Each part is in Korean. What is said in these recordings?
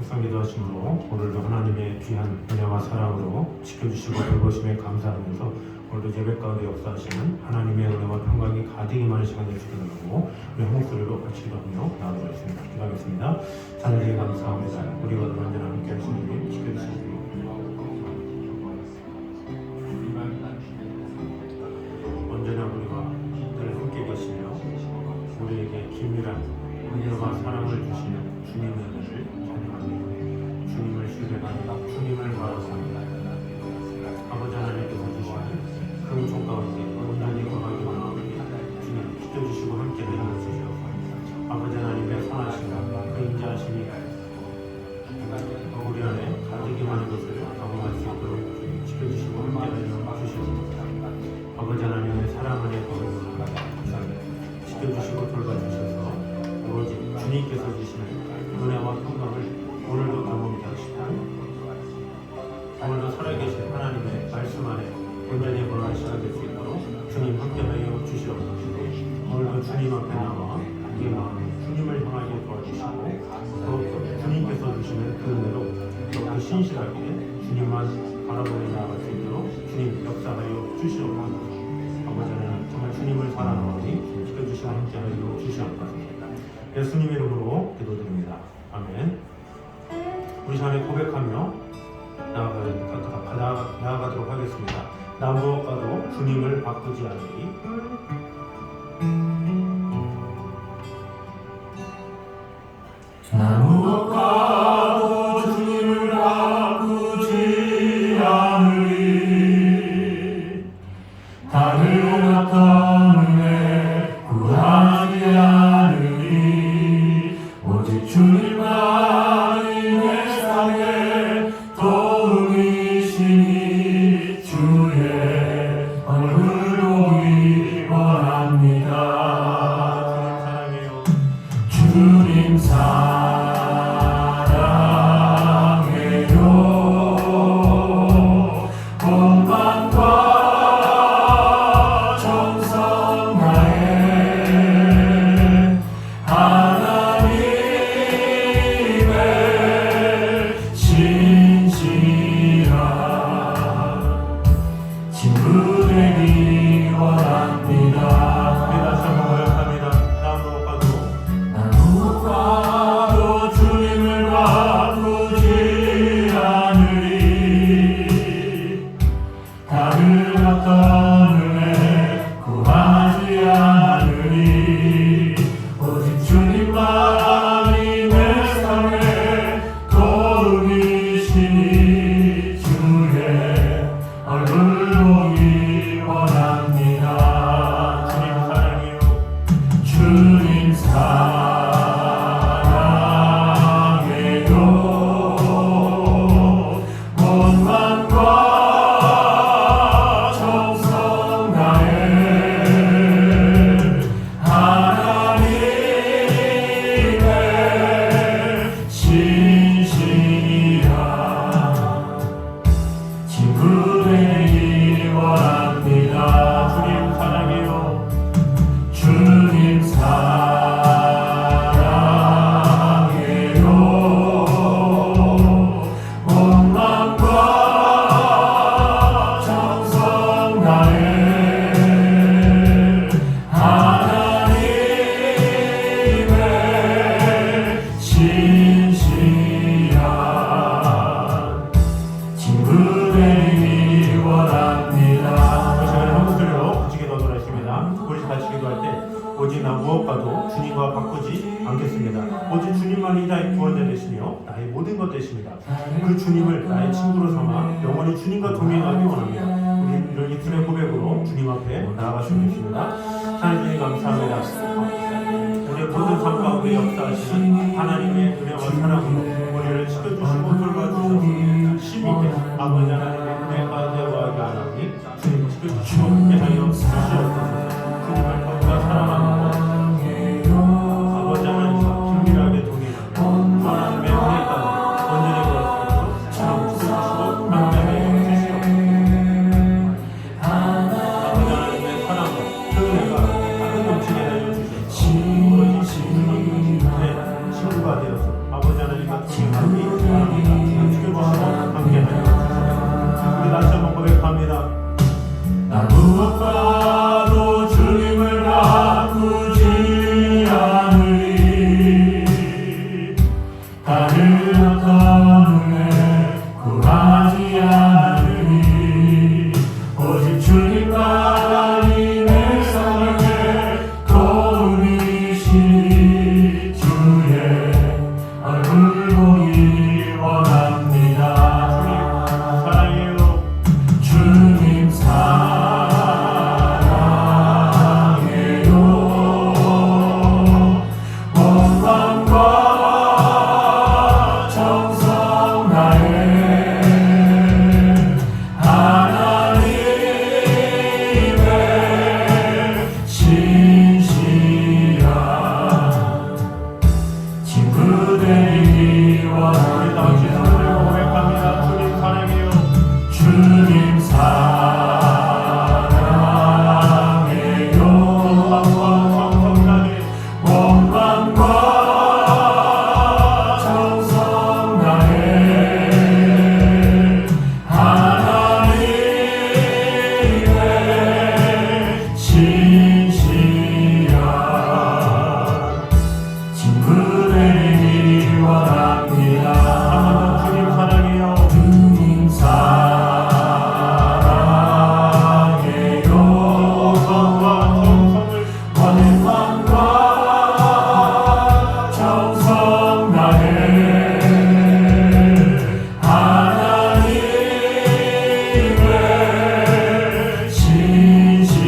묵상기도 하심으로 오늘도 하나님의 귀한 은혜와 사랑으로 지켜주시고 돌보심에 감사하면서 오늘도 예배 가운데 역사하시는 하나님의 은혜와 평강이 가득 임하는 시간 되시길 바라고 우리 한 목소리로 같이 기도하며 나아가겠습니다. 기도하겠습니다. 하나님 감사합니다. 우리가 언제나 함께 하시는 님 지켜주시고 언제나 우리가 늘 함께 계시며 우리에게 긴밀한 은혜와 사랑을 주시는 주님의 은혜를 찬양합니다. 주님을 신뢰하며 주님을 바라봅니다. 아버지 하나님께서 주시는 그 종 가운데 온전히 거하기 원합니다. 주님 지켜주시고 함께 내려 주시옵소서. 아버지 하나님의 선하심과 그 인자하심이 우리 안에 가득 임하는 것을 경험할 수 있도록 주님 지켜주시고 함께 내려 주시옵소서. 아버지 하나님의 사랑 안에 거하는 지켜주시고 돌봐주셔서 오로지 주님께서 주시는 은혜와 평강을 오늘도 경험케 하시고 오늘도 살아계신 하나님의 말씀 안에 온전히 거하는 시간 될 수 있도록 주님 함께하여 주시옵소서. 오늘도 주님 앞에 나와 우리의 마음에 주님을 향하여 도와주시고 더욱더 주님께서 주시는 그 은혜로 더욱더 신실하게 주님만 바라보며 나아갈 수 있도록 주님 역사하여 주시옵소서. 아버지 하나님 정말 주님을 사랑하오니 지켜주시고 함께하여 주시옵소서. 예수님 이름으로 기도드립니다. 아멘. 우리 시간에 고백하며 나아가도록 하겠습니다. 나 무엇과도 주님을 바꾸지 않으리. 나 무엇과도 주님을 바꾸지 않으리. 다른 어떤 은혜 구하지 않으리. 오직 주님만이 내 삶의 도움이시니 주의 얼굴 보기 원합니다. 주님 사랑해요. 온 마음과 정성 다해 하나님의 진실한 친구 되기 원합니다. 나 무엇과도 주님을 바꾸지 않으리. 다른 어떤 은혜 구하지 않으리. 오직 주님만이 내 삶의 도움이시니 주의 얼굴 보기 원합니다. 주님 사랑해요. 온 마음과 정성 다해 하나님의 진실한 친구 되기 원합니다. 주님 사랑해요. 온 마음과 정성 다해 하나님의 진실한 친구 되기 원합니다. 우리 같이 기도할 때 오직 나 무엇과도 주님과 바꾸지 않겠습니다. 오직 주님만이 나의 구원자 되시며 나의 모든 것 되십니다. 그 주님을 나의 친구로 삼아 영원히 주님과 동행하기 원합니다. 우리 이런 입술의 고백으로 주님 앞에 나아가시면 됩니다. 하나님 감사합니다. 우리의 모든 삶 가운데 역사하시는 하나님의 은혜와 사랑으로 우리를 지켜주시고 돌봐주셔서 심있게 아버지 하나님의 은혜 가운데 거하게 하나님 주님 지켜주시고 함께하여 주시옵소서. 주님을 더욱더 사랑하는 것 아버지 하나님과 긴밀하게 동행하며 하나님의 은혜 가운데 온전히 걸을 수 있도록 주님 지켜주시고 함께하여 주시옵소서. 아버지 하나님의 사랑과 그 은혜가 가득 넘치게 하여 주시옵소서. 오로지 주님의 친구들이 우리 다 같이 손을 고백합니다. 주님 사랑해요. 주님 사랑해요. 원망과 정성 다해 하나님의 신실한 친구들이 원합니다. 주님 사랑해요. 주님 사랑해요. 원망과 정성 다해 하나님의 신실한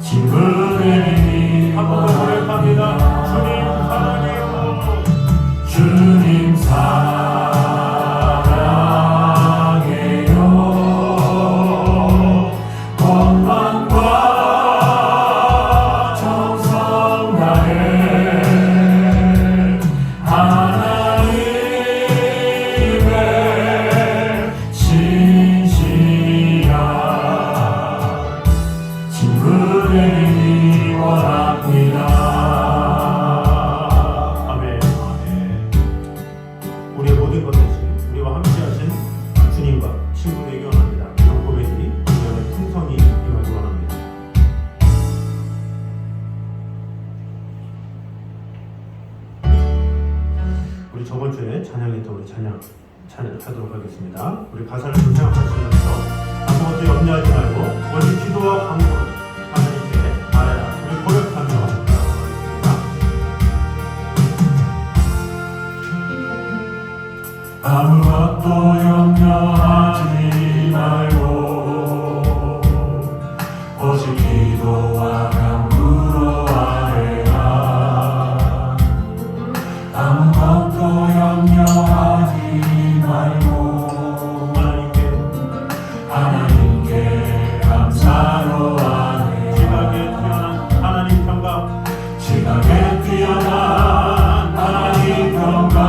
친구들이 한번 더 고백합니다. 주님 사랑해요. 주님 사랑해요. 원망과 정성 다해 하나님의 신실한 친구들이 원합니다. 아멘. 우리의 모든 것 대신 우리와 함께하신 주님과 친구 되기 원합니다. 이런 고백이 우리의 풍성이 임하기 원합니다. 우리 저번 주에 찬양했던 우리 찬양하도록 하겠습니다. 우리 가사를 좀 생각하시면서 아무것도 염려하지 말고 오직 기도와 간구로 하나님께 말해라. 우리 고백하며 나아가겠습니다. 아무것도 염려하지 말고 오직 기도와 간구로 아뢰라. 아무것도 염려하지 말고 하나님께 감사로 아뢰라. 지각에 뛰어난 하나님 평강, 지각에 뛰어난 하나님 평강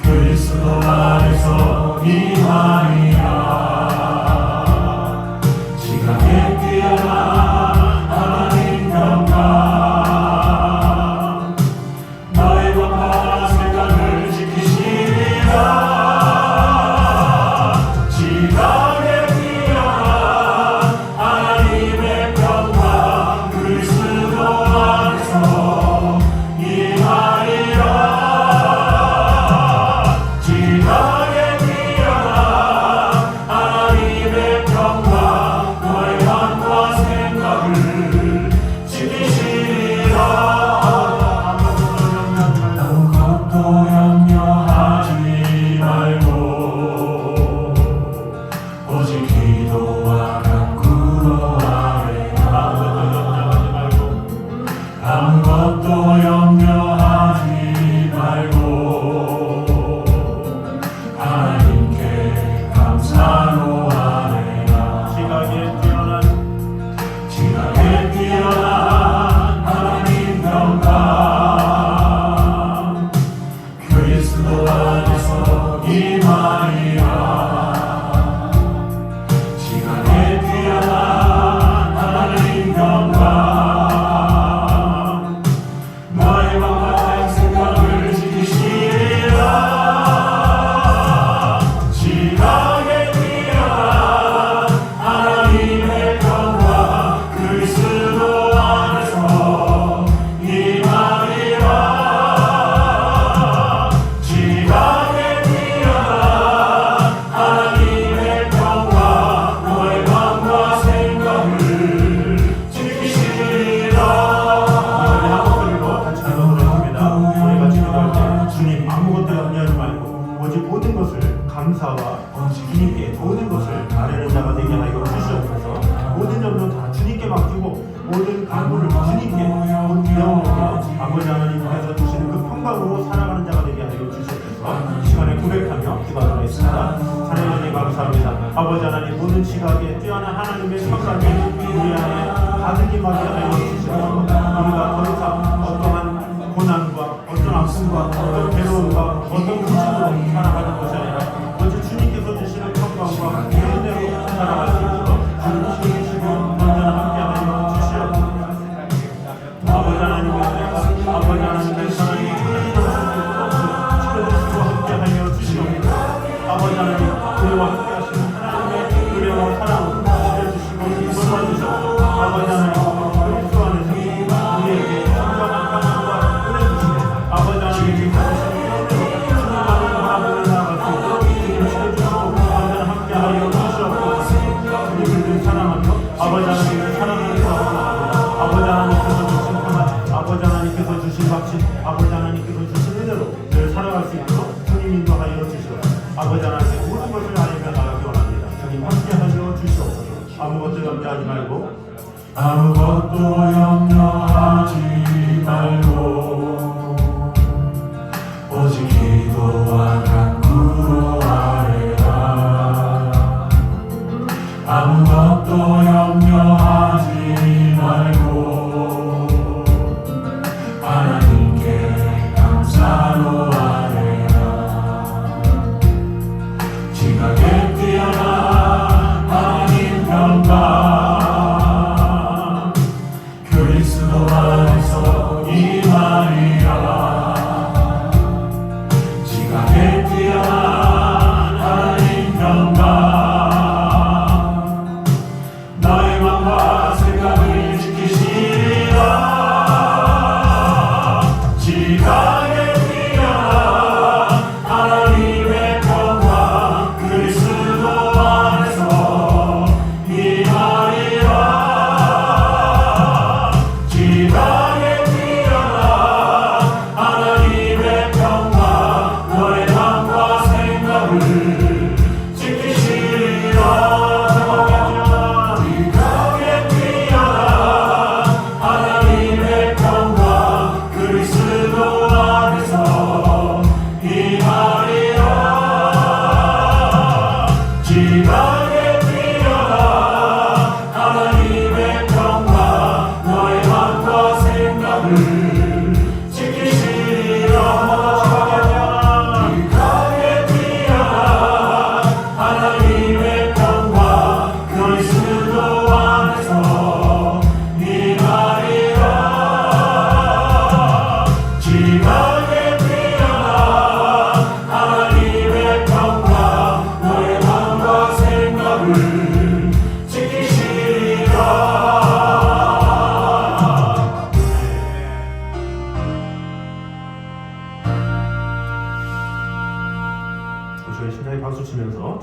그리스도 안에서 임하리라. 지각에 뛰어난 하나님 평강 너의 법과 생각을 지키시리라. 지각에 뛰어난 하나님의 평강 그리스도 안에서 임하리라. 지각에 뛰어난 하나님의 평강 너의 마음과 생각을 지키시리라. 아무것도 염려하지 말고 오직 기도와 간구로 아뢰라. 아무것도 염려하지 말고 하나님께 감사로 아뢰라. 지각에 뛰어난 지각에 뛰어난 하나님 평강 그리스도 안에서 임하리라. 지각에 뛰어난 하나님 평강 너의 마음과 생각을 지키시리라. 지각에 뛰어난 하나님의 평강 그리스도 안에서 임하리라. 지각에 뛰어난 하나님의 평강 너의 마음과 생각을 지키시리라. 한국들로 같이 기도하겠습니다. 우리가 기도할 때 주님 아무것도 염려하지 말고 오직 모든 것을 감사와 주님께 모든 것을 아뢰는 자가 되게 하여 주시옵소서. 모든 염려 다 주님께 맡기고 모든 간구를 주님께 내어놓고 아버지 하나님께서 주시는 그 평강으로 살아가는 자가 되게 하여 주시옵소서. 이 시간에 고백하며 기도하겠습니다. 하나님 감사합니다. 아버지 하나님 모든 지각에 뛰어난 하나님의 평강이 우리 안에 가득히 임하게 하여 주시옵소서.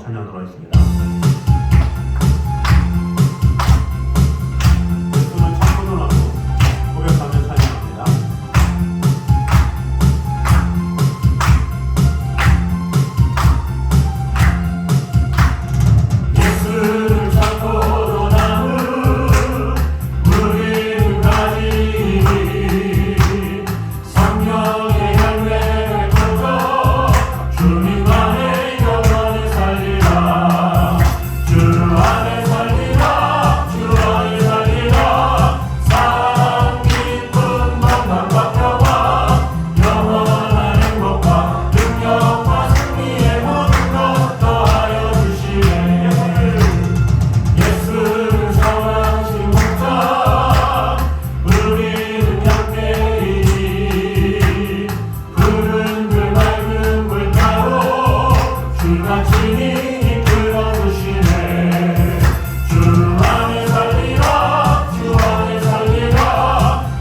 찬양하도록 하겠습니다. 예수는 참고도 하고 고백하며 찬양합니다. 예수를 찾고도 나무 우리는 가지니 성령의 열매를 꽂아 주님만의 영원히 살리라 주 안에 살리라 주 안에 살리라 사랑 기쁨 건강과 평화 영원한 행복과 능력과 승리의 모든 것 더하여 주시네 예수를 사랑하신 목자 우리는 양떼이니 푸른 그 맑은 물가로 주가 친히 이끌어 주시네 주 안에 살리라 주 안에 살리라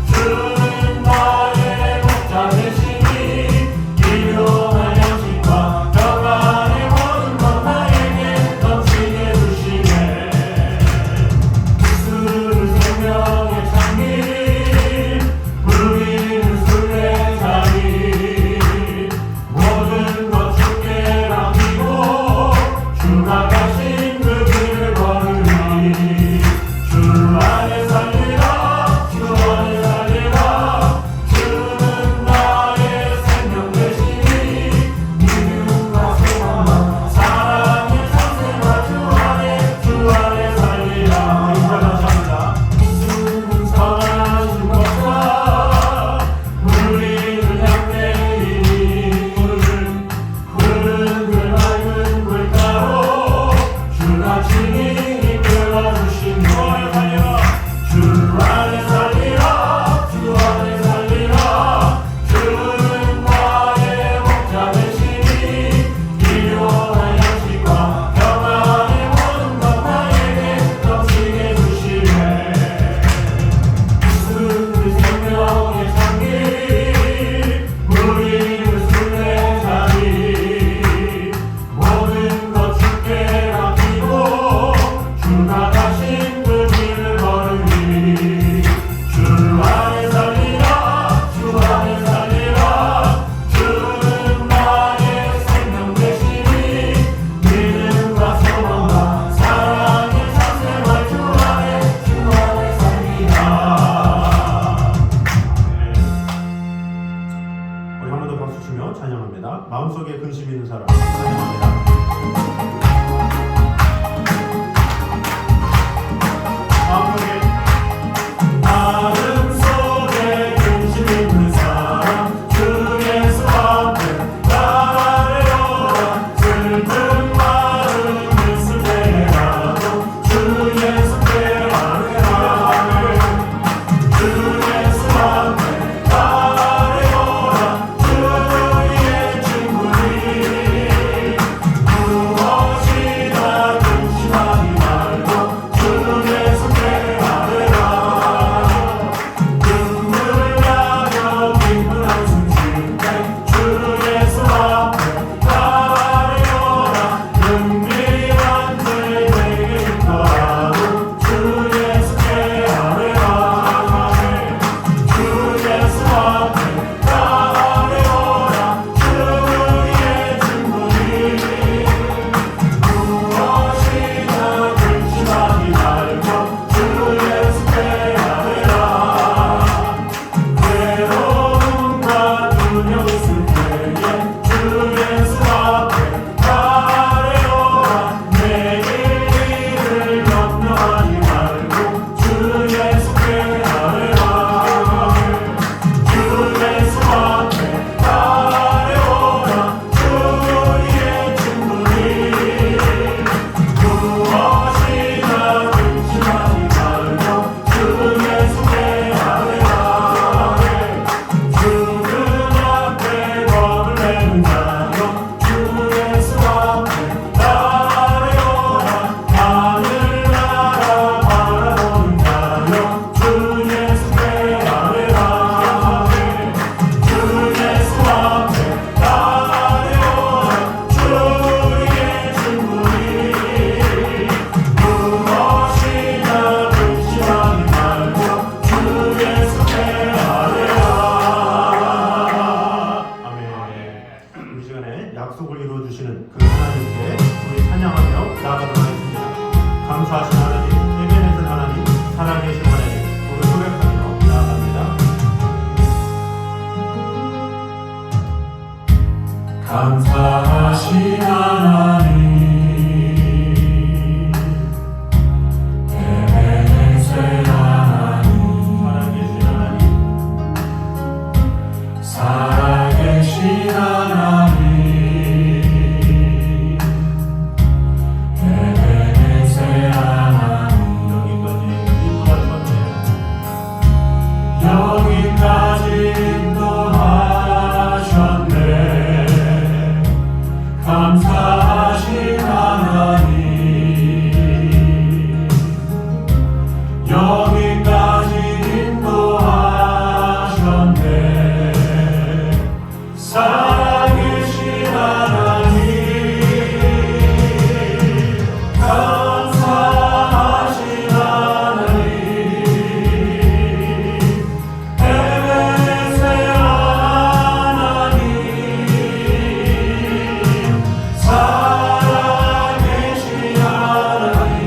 주는 나의 목자 되시니 일용할 양식과 평안의 모든 것 나에게 넘치게 주시네 예수는 생명의 창길 우리는 순례자리 모든 것 주께 맡기고 주가 가신 그 길을 걸으리 주 안에 살리라 주 안에 살리라 주는 나의 생명 되시니 믿음과 소망과 사랑의 상세와 주 안에 살리라 인사합니다. 예수는 선하신 목자 우리는 양떼이니 푸른 그 맑은 물가로 주가 친히 이끌어 주시네 주 안에 살리라 주 안에 살리라 주는 나의 목자 되시니 일용할 양식과 평안의 모든 것 나에게 넘치게 주시네 예수는 생명의 창길 우리는 순례자리 모든 것 주께 맡기고 주가 가신 그 길을 걸으리 주 안에 살리라 주 안에 살리라 주는 나의 생명 되시니 믿음과 소망과 사랑의 상세와 주 안에 살리라 우리 한 번 더 박수 치며 찬양합니다. 마음속에 근심 있는 사람 찬양합니다. 마음속에 마음속에 근심 있는 사람 주 예수 앞에 나아가려라 슬픈 마음 있을 때라도 주 예수께 아뢰라 주 예수 앞에 나아가려라 주의 친구니 감사하신 하나님 에베네셀 하나님 살아계신 하나님 에베네셀 하나님 여기까지 인도하셨네. 감사하신 하나님 여기까지 인도하셨네. 살아계신 하나님 감사하신 하나님 에베네셀 하나님 살아계신 하나님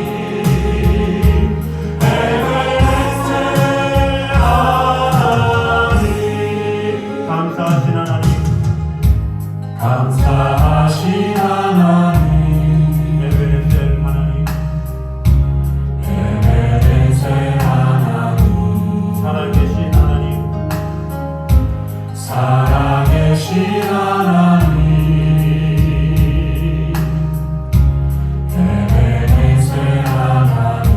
에베네셀 하나님 감사하신 하나님 감사하신 하나님 에베네셀 하나님 에베네셀 하나님 살아계신 하나님 살아계신 하나님 에베네셀 하나님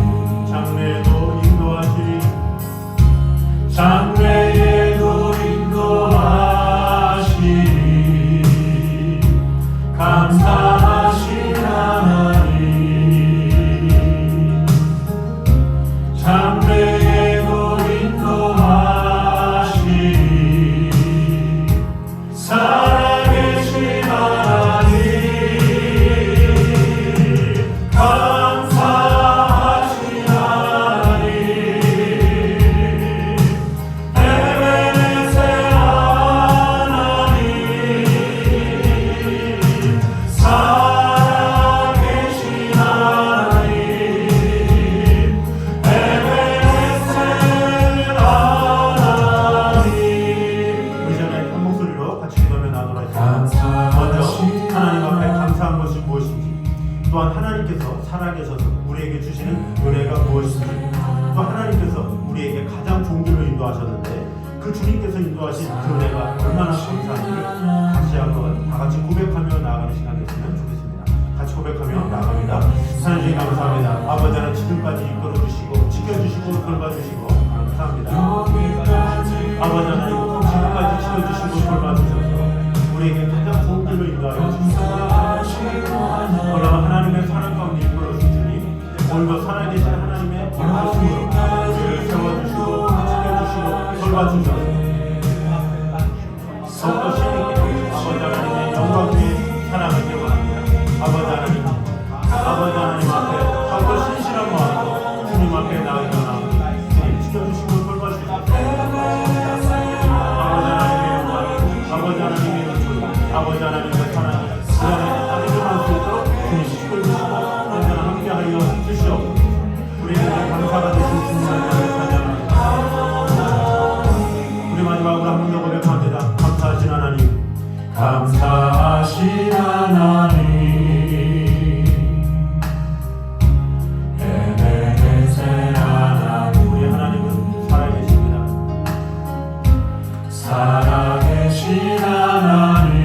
장래에도 인도하시리 장래에도 인도하시리 감사하신 하나님 장래에도 인도하시리 살아계신 하나님 감사하신 하나님 에베네셀 하나님 살아계신 하나님 에베네셀 하나님 우리 전에 한 목소리로 같이 기도하며 나누라 했습니다. 먼저 하나님 앞에 감사한 것이 무엇인지 또한 하나님께서 살아계셔서 우리에게 주시는 은혜가 무엇인지 또 하나님께서 우리에게 가장 좋은 길로 인도하셨는데 그 주님께서 인도하신 그 은혜가 얼마나 감사한지를 다시 한번 다 같이 고백하며 나아가는 시간이 됐으면 좋겠습니다. 같이 고백하며 나아갑니다. 하나님 감사합니다. 아버지 하나님 지금까지 이끌어주시고 지켜주시고 돌봐주시고 감사합니다. 아버지 하나님 지금까지 지켜주시고 돌봐주셔서 우리에게 가장 좋은 길로 인도하여 주셨습니다. 그러나 하나님의 사랑 가운데 이끌어주신 주님 오늘도 살아계신 하나님의 말씀으로 우리를 세워주시고 지켜주시고 돌봐주셔서 더욱더 신있게 아버지 하나님의 영광 위에 살아가길 원합니다. 아버지 하나님 앞에 더욱더 신실한 마음으로 주님 앞에 나아가나 주님 지켜주시고 돌봐주시고 아버지 하나님의 은총 아버지 하나님의 사랑이 그 안에 담겨갈 수 있도록 주님 지켜주시고 언제나 함께하여 주시옵소서. 우리에게 감사가 되신 주님을 찬양합니다. 우리 마지막으로 한 번 더 고백합니다. 감사하신 하나님 감사하신 하나님 에베네셀 하나님 우리 하나님은 살아계십니다. 살아계신 하나님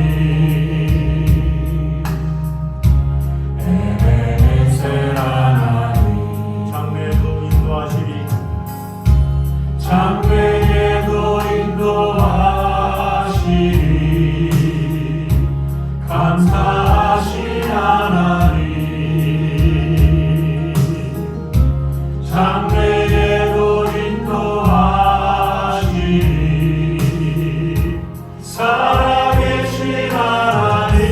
에베네셀 하나님 장래에도 인도하시리 장래에도 인도하시리 감사하신 하나님 장래에도 인도하시리 살아계신 하나님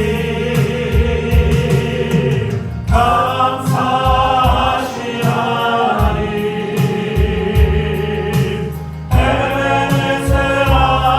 감사하신 하나님 에베네셀 하나님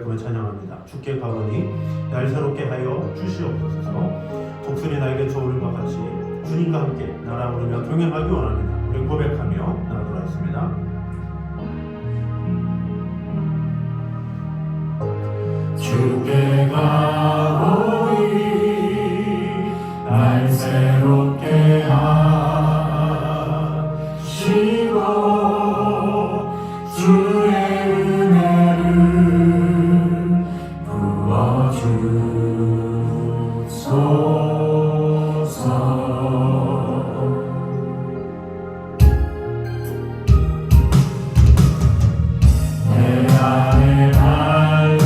부르며 찬양합니다. 주께 가보니 날 새롭게 하여 주시옵소서. 독수리 나에게 저오름과 같이 주님과 함께 나라 부르며 동행하기 원합니다. 우리 고백하며 나누도록 하겠습니다. 주께 가보니 날 새롭게 하시고 주의 은혜를 부어주소서. 내 안에 달려라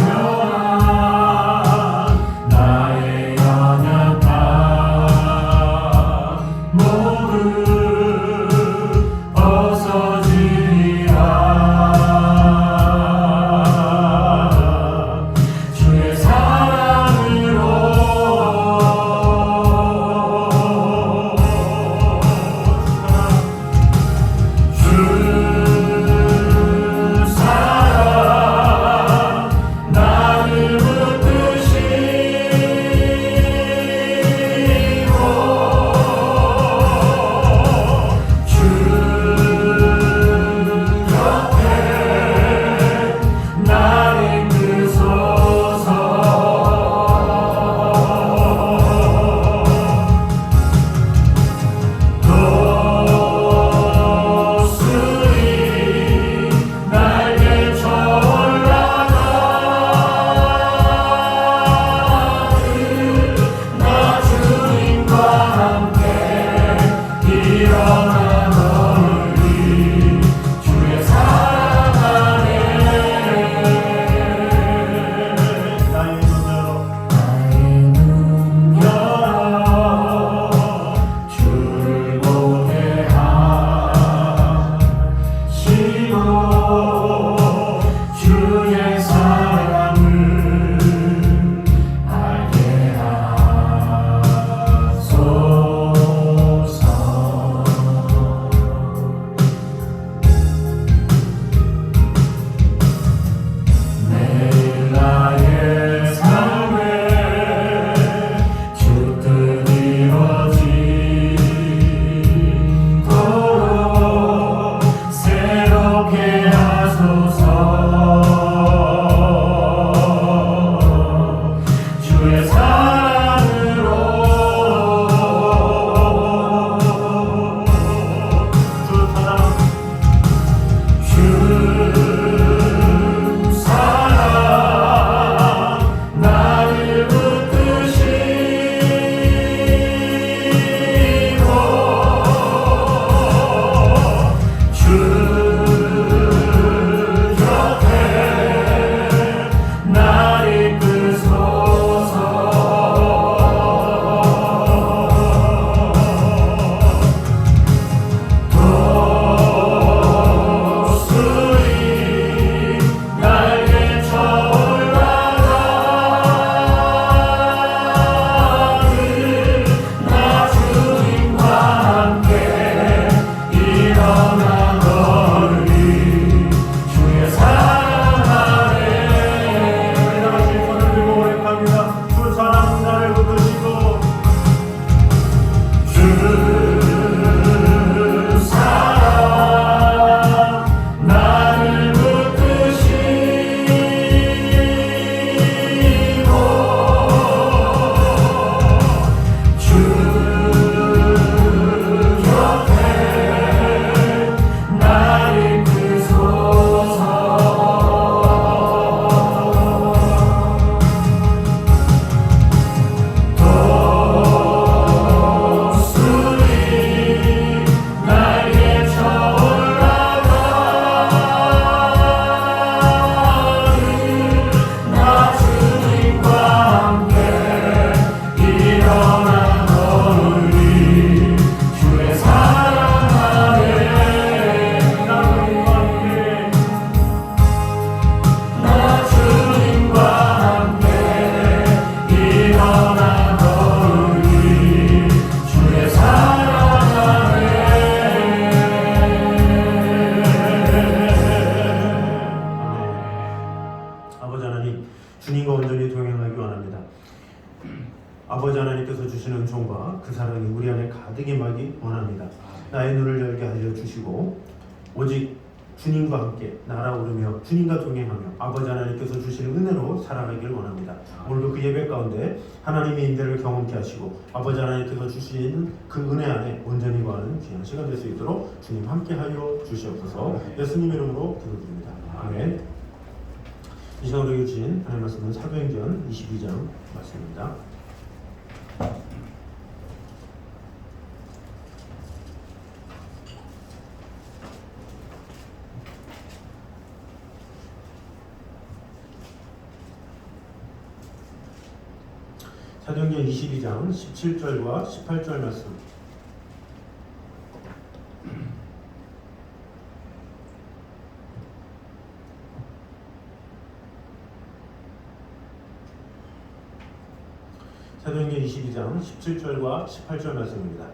그 사랑이 우리 안에 가득 임하기 원합니다. 나의 눈을 열게 하여 주시고 오직 주님과 함께 날아오르며 주님과 동행하며 아버지 하나님께서 주시는 은혜로 살아가길 원합니다. 오늘도 그 예배 가운데 하나님의 인대를 경험케 하시고 아버지 하나님께서 주시는 그 은혜 안에 온전히 거하는 귀한 시간 될 수 있도록 주님 함께 하여 주시옵소서. 예수님 이름으로 기도드립니다. 아멘. 이 시간으로 주신 하나님의 말씀은 사도행전 22장 말씀입니다. 사도행전 22장 17절과 18절 말씀. 사도행전 22장 17절과 18절 말씀입니다.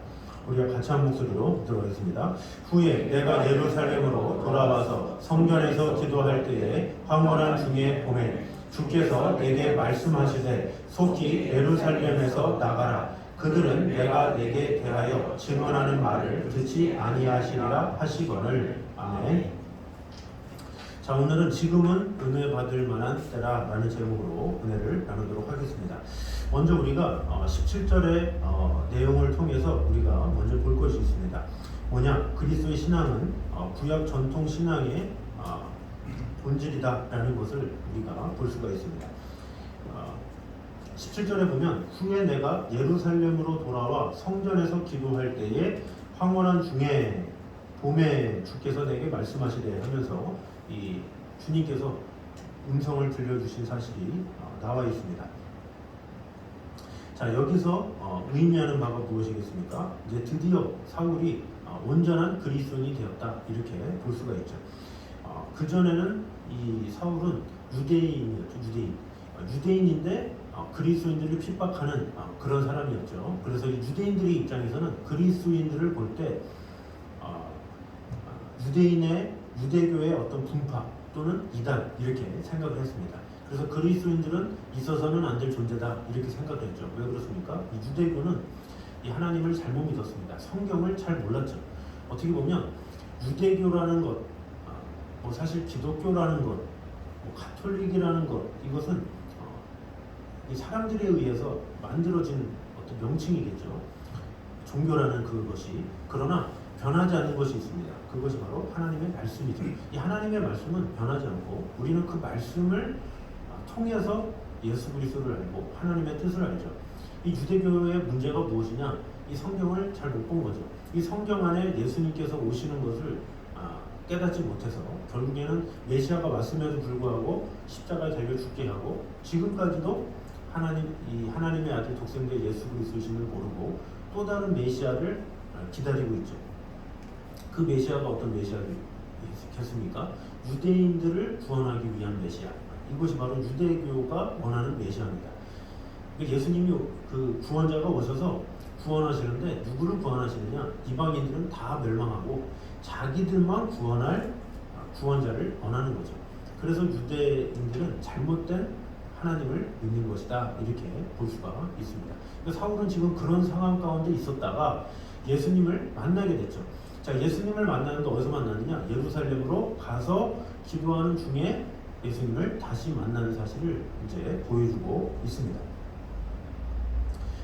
우리가 같이 한 목소리로 들어가겠습니다. 후에 내가 예루살렘으로 돌아와서 성전에서 기도할 때에 황홀한 중에 보매 주께서 내게 말씀하시되 속히 예루살렘에서 나가라. 그들은 내가 내게 대하여 증언하는 말을 듣지 아니하시리라 하시거늘. 아멘. 자, 오늘은 지금은 은혜 받을 만한 때라 라는 제목으로 은혜를 나누도록 하겠습니다. 먼저 우리가 17절의 내용을 통해서 우리가 먼저 볼 것이 있습니다. 뭐냐? 그리스도의 신앙은 구약 전통 신앙의 본질이다 라는 것을 우리가 볼 수가 있습니다. 17절에 보면 후에 내가 예루살렘으로 돌아와 성전에서 기도할 때에 황홀한 중에 봄에 주께서 내게 말씀하시되 하면서 이 주님께서 음성을 들려주신 사실이 나와 있습니다. 자, 여기서 의미하는 바가 무엇이겠습니까? 이제 드디어 사울이 온전한 그리스도인이 되었다 이렇게 볼 수가 있죠. 그 전에는 이 사울은 유대인이었죠. 유대인인데 그리스도인들을 핍박하는 그런 사람이었죠. 그래서 이 유대인들의 입장에서는 그리스도인들을 볼 때 유대교의 어떤 분파 또는 이단 이렇게 생각을 했습니다. 그래서 그리스도인들은 있어서는 안 될 존재다 이렇게 생각을 했죠. 왜 그렇습니까? 이 유대교는 이 하나님을 잘못 믿었습니다. 성경을 잘 몰랐죠. 어떻게 보면 유대교라는 것, 사실 기독교라는 것, 가톨릭이라는 것, 이것은 이 사람들에 의해서 만들어진 어떤 명칭이겠죠. 종교라는 그것이. 그러나 변하지 않는 것이 있습니다. 그것이 바로 하나님의 말씀이죠. 이 하나님의 말씀은 변하지 않고 우리는 그 말씀을 통해서 예수 그리스도를 알고 하나님의 뜻을 알죠. 이 유대교의 문제가 무엇이냐? 이 성경을 잘 못 본 거죠. 이 성경 안에 예수님께서 오시는 것을 깨닫지 못해서 결국에는 메시아가 왔음에도 불구하고 십자가에 달려 죽게 하고 지금까지도 하나님의 아들 독생자 예수 그리스도심을 모르고 또 다른 메시아를 기다리고 있죠. 그 메시아가 어떤 메시아겠습니까? 유대인들을 구원하기 위한 메시아. 이것이 바로 유대교가 원하는 메시아입니다. 예수님이 그 구원자가 오셔서 구원하시는데 누구를 구원하시느냐? 이방인들은 다 멸망하고 자기들만 구원할 구원자를 원하는 거죠. 그래서 유대인들은 잘못된 하나님을 믿는 것이다 이렇게 볼 수가 있습니다. 사울은 지금 그런 상황 가운데 있었다가 예수님을 만나게 됐죠. 자, 예수님을 만나는데 어디서 만나느냐? 예루살렘으로 가서 기도하는 중에 예수님을 다시 만나는 사실을 이제 보여주고 있습니다.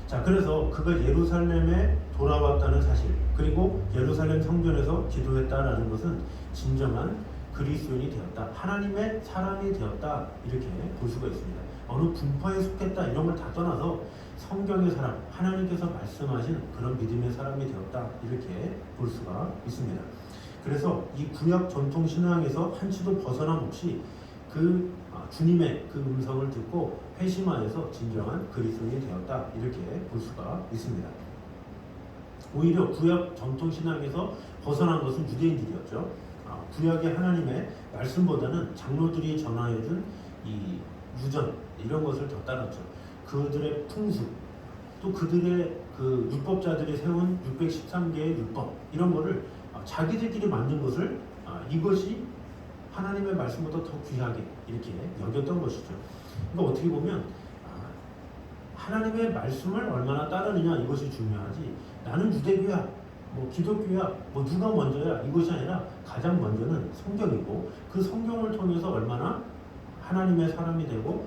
자, 그래서 그가 예루살렘에 돌아왔다는 사실, 그리고 예루살렘 성전에서 기도했다라는 것은 진정한 그리스도인이 되었다, 하나님의 사람이 되었다 이렇게 볼 수가 있습니다. 어느 분파에 속했다 이런 걸 다 떠나서 성경의 사람, 하나님께서 말씀하신 그런 믿음의 사람이 되었다 이렇게 볼 수가 있습니다. 그래서 이 구약 전통 신앙에서 한치도 벗어남없이 그 주님의 그 음성을 듣고 회심하여서 진정한 그리스도인이 되었다 이렇게 볼 수가 있습니다. 오히려 구약 전통 신앙에서 벗어난 것은 유대인들이었죠. 구약의 하나님의 말씀보다는 장로들이 전하여준 이 유전 이런 것을 더 따랐죠. 그들의 풍습, 또 그들의 그 율법자들이 세운 613개의 율법 이런 거를 자기들끼리 만든 것을 이것이 하나님의 말씀보다 더 귀하게 이렇게 여겼던 것이죠. 그러니까 어떻게 보면 하나님의 말씀을 얼마나 따르느냐 이것이 중요하지. 나는 유대교야, 뭐 기독교야, 뭐 누가 먼저야 이것이 아니라 가장 먼저는 성경이고 그 성경을 통해서 얼마나 하나님의 사람이 되고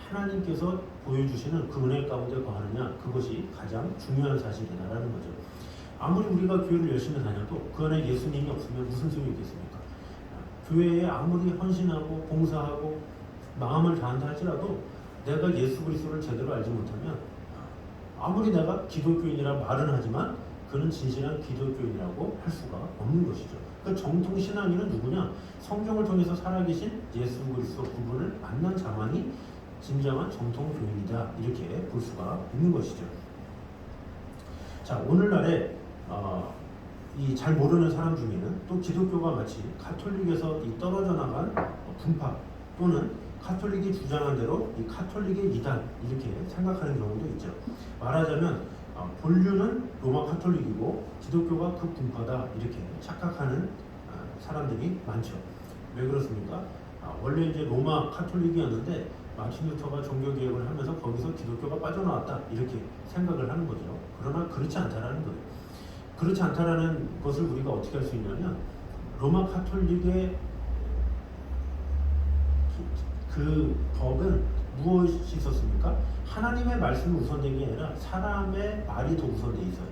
하나님께서 보여주시는 그 은혜 가운데 거하느냐 그것이 가장 중요한 사실이다라는 거죠. 아무리 우리가 교회를 열심히 다녀도 그 안에 예수님이 없으면 무슨 소용이 있겠습니까? 교회에 아무리 헌신하고 봉사하고 마음을 다한다 할지라도 내가 예수 그리스도를 제대로 알지 못하면 아무리 내가 기독교인이라 말은 하지만 그는 진실한 기독교인이라고 할 수가 없는 것이죠. 그러니까 정통 신앙인은 누구냐? 성경을 통해서 살아계신 예수 그리스도 그분을 만난 자만이 진정한 정통 교인이다 이렇게 볼 수가 있는 것이죠. 자, 오늘날에 이 잘 모르는 사람 중에는 또 기독교가 마치 가톨릭에서 이 떨어져 나간 분파 또는 카톨릭이 주장한 대로 이 카톨릭의 이단 이렇게 생각하는 경우도 있죠. 말하자면 본류는 로마 카톨릭이고 기독교가 그 분파다 이렇게 착각하는 사람들이 많죠. 왜 그렇습니까? 원래 이제 로마 카톨릭이었는데 마틴 루터가 종교개혁을 하면서 거기서 기독교가 빠져나왔다 이렇게 생각을 하는 거죠. 그러나 그렇지 않다라는 거예요. 그렇지 않다라는 것을 우리가 어떻게 할 수 있냐면 로마 카톨릭의 그 법은 무엇이 있었습니까? 하나님의 말씀이 우선된 게 아니라 사람의 말이 더 우선돼 있어요.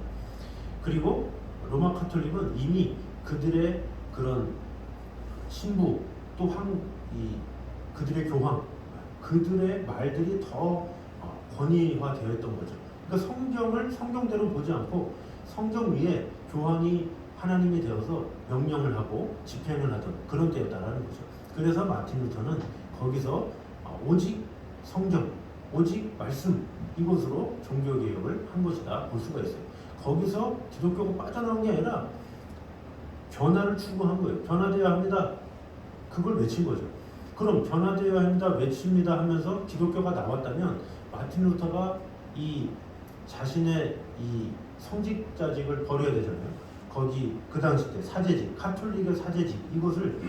그리고 로마 카톨릭은 이미 그들의 그런 신부 또 그들의 교황 그들의 말들이 더 권위화되어 있던 거죠. 그러니까 성경대로 보지 않고 성경 위에 교황이 하나님이 되어서 명령을 하고 집행을 하던 그런 때였다라는 거죠. 그래서 마틴 루터는 거기서 오직 성경, 오직 말씀 이것으로 종교개혁을 한 것이다 볼 수가 있어요. 거기서 기독교가 빠져나온 게 아니라 변화를 추구한 거예요. 변화되어야 합니다. 그걸 외친 거죠. 그럼 변화되어야 합니다, 외칩니다 하면서 기독교가 나왔다면 마틴 루터가 이 자신의 이 성직자직을 버려야 되잖아요. 거기 그 당시 때 사제직, 카톨릭의 사제직 이것을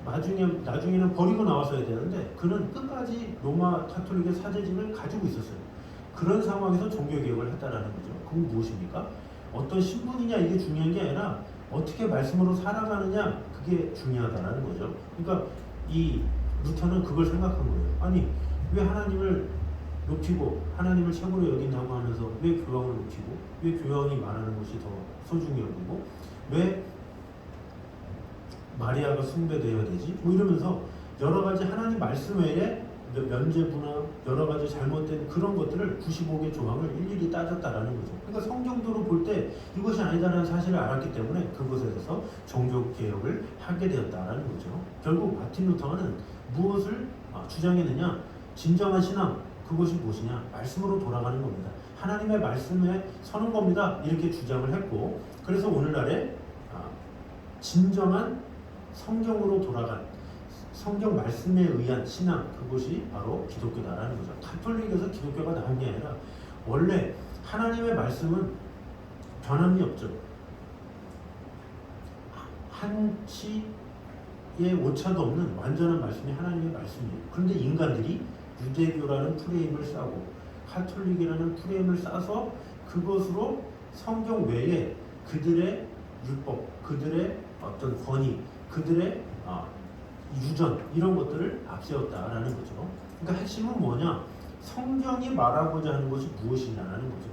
나중에는 버리고 나왔어야 되는데 그는 끝까지 로마 카톨릭의 사제직을 가지고 있었어요. 그런 상황에서 종교개혁을 했다라는 거죠. 그건 무엇입니까? 어떤 신분이냐 이게 중요한 게 아니라 어떻게 말씀으로 살아가느냐 그게 중요하다라는 거죠. 그러니까 이 루터는 그걸 생각한 거예요. 아니 왜 하나님을 높이고 하나님을 최고로 여긴다고 하면서 왜 교황을 높이고 왜 교황이 말하는 것이 더 소중히 여기고 왜 마리아가 숭배되어야 되지? 뭐 이러면서 여러 가지 하나님 말씀 외에 면죄부나 여러 가지 잘못된 그런 것들을 95개 조항을 일일이 따졌다라는 거죠. 그러니까 성경도로 볼 때 이것이 아니다라는 사실을 알았기 때문에 그것에 대해서 종교개혁을 하게 되었다라는 거죠. 결국 마틴 루터는 무엇을 주장했느냐? 진정한 신앙 그것이 무엇이냐? 말씀으로 돌아가는 겁니다. 하나님의 말씀에 서는 겁니다. 이렇게 주장을 했고 그래서 오늘날에 진정한 성경으로 돌아간 성경 말씀에 의한 신앙 그것이 바로 기독교다라는 거죠. 카톨릭에서 기독교가 나온 게 아니라 원래 하나님의 말씀은 변함이 없죠. 한치의 오차도 없는 완전한 말씀이 하나님의 말씀이에요. 그런데 인간들이 유대교라는 프레임을 싸고 카톨릭이라는 프레임을 싸서 그것으로 성경 외에 그들의 율법, 그들의 어떤 권위, 그들의 유전 이런 것들을 앞세웠다라는 거죠. 그러니까 핵심은 뭐냐? 성경이 말하고자 하는 것이 무엇이냐라는 거죠.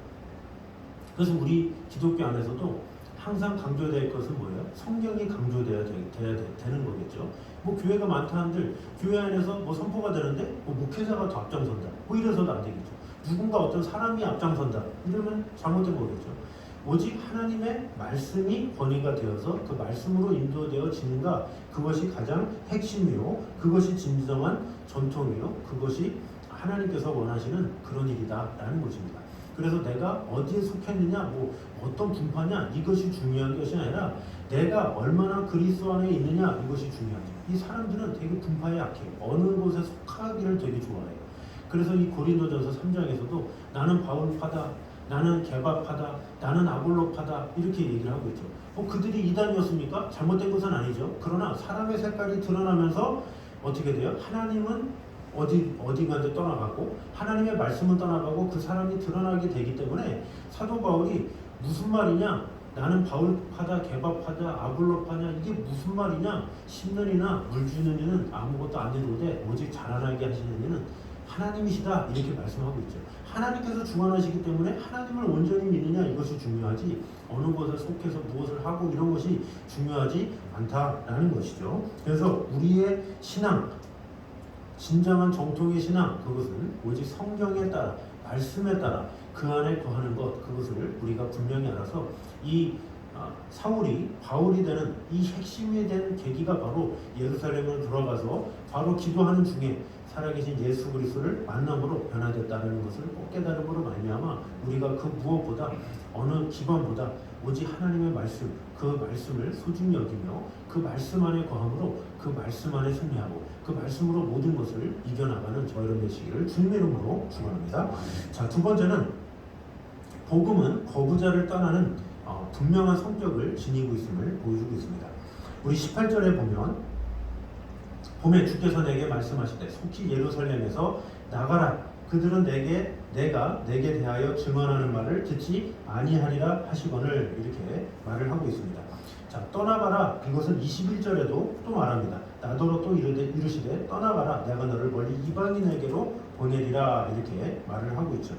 그래서 우리 기독교 안에서도 항상 강조될 것은 뭐예요? 성경이 강조돼야 되는 거겠죠. 뭐 교회가 많다 한들 교회 안에서 뭐 선포가 되는데 뭐 목회자가 더 앞장선다. 뭐 이래서도 안 되겠죠. 누군가 어떤 사람이 앞장선다. 이러면 잘못된 거겠죠. 오직 하나님의 말씀이 권위가 되어서 그 말씀으로 인도되어지는가 그것이 가장 핵심이요. 그것이 진정한 전통이요. 그것이 하나님께서 원하시는 그런 일이다라는 것입니다. 그래서 내가 어디에 속했느냐, 뭐 어떤 분파냐 이것이 중요한 것이 아니라 내가 얼마나 그리스도 안에 있느냐 이것이 중요하죠. 이 사람들은 되게 분파에 약해요. 어느 곳에 속하기를 되게 좋아해요. 그래서 이 고린도전서 3장에서도 나는 바울파다, 나는 게바파다, 나는 아볼로파다 이렇게 얘기를 하고 있죠. 그들이 이단이었습니까? 잘못된 것은 아니죠. 그러나 사람의 색깔이 드러나면서 어떻게 돼요? 하나님은 어디가도 떠나가고 하나님의 말씀은 떠나가고 그 사람이 드러나게 되기 때문에 사도 바울이 무슨 말이냐, 나는 바울파다 게바파다 아볼로파냐, 이게 무슨 말이냐, 심는 이나 물 주는 이는 아무것도 안 이루되 오직 자라나게 하시는 이는 하나님이시다, 이렇게 말씀하고 있죠. 하나님께서 주관하시기 때문에 하나님을 온전히 믿느냐, 이것이 중요하지 어느 것에 속해서 무엇을 하고 이런 것이 중요하지 않다라는 것이죠. 그래서 우리의 신앙, 진정한 정통의 신앙, 그것은 오직 성경에 따라, 말씀에 따라 그 안에 거하는 것, 그것을 우리가 분명히 알아서 이 사울이 바울이 되는 이 핵심이 된 계기가 바로 예루살렘으로 돌아가서 바로 기도하는 중에 살아계신 예수 그리스도를 만남으로 변화됐다는 것을 꼭 깨달음으로 말미암아 우리가 그 무엇보다 어느 기관보다 오직 하나님의 말씀, 그 말씀을 소중히 여기며 그 말씀 안에 거함으로 그 말씀 안에 승리하고 그 말씀으로 모든 것을 이겨나가는 저 여러분 되시기를 주님의 이름으로 축원합니다. 자, 두 번째는 복음은 거부자를 떠나는 분명한 성격을 지니고 있음을 보여주고 있습니다. 우리 18절에 보면 주께서 내게 말씀하시되 속히 예루살렘에서 나가라. 그들은 내가 내게 대하여 증언하는 말을 듣지 아니하리라 하시거늘, 이렇게 말을 하고 있습니다. 자, 떠나가라. 이것은 21절에도 또 말합니다. 나더러 또 이르시되 떠나가라. 내가 너를 멀리 이방인에게로 보내리라, 이렇게 말을 하고 있죠.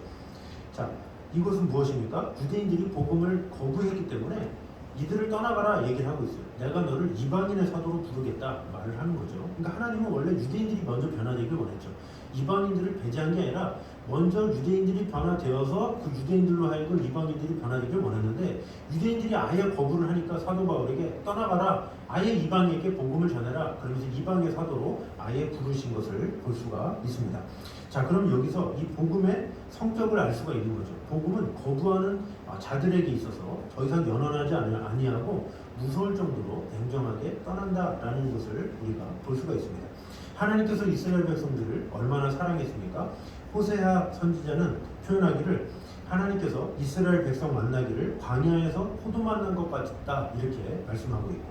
자, 이것은 무엇입니까? 유대인들이 복음을 거부했기 때문에 이들을 떠나가라 얘기를 하고 있어요. 내가 너를 이방인의 사도로 부르겠다 말을 하는 거죠. 그러니까 하나님은 원래 유대인들이 먼저 변화되길 원했죠. 이방인들을 배제한 게 아니라 먼저 유대인들이 변화되어서 그 유대인들로 하여금 이방인들이 변화되길 원했는데 유대인들이 아예 거부를 하니까 사도 바울에게 떠나가라, 아예 이방에게 복음을 전해라, 그러면서 이방의 사도로 아예 부르신 것을 볼 수가 있습니다. 자, 그럼 여기서 이 복음의 성격을 알 수가 있는 거죠. 복음은 거부하는 자들에게 있어서 더 이상 연연하지 아니하고 무서울 정도로 냉정하게 떠난다라는 것을 우리가 볼 수가 있습니다. 하나님께서 이스라엘 백성들을 얼마나 사랑했습니까? 호세아 선지자는 표현하기를 하나님께서 이스라엘 백성 만나기를 광야에서 포도 만난 것 같다, 이렇게 말씀하고 있고,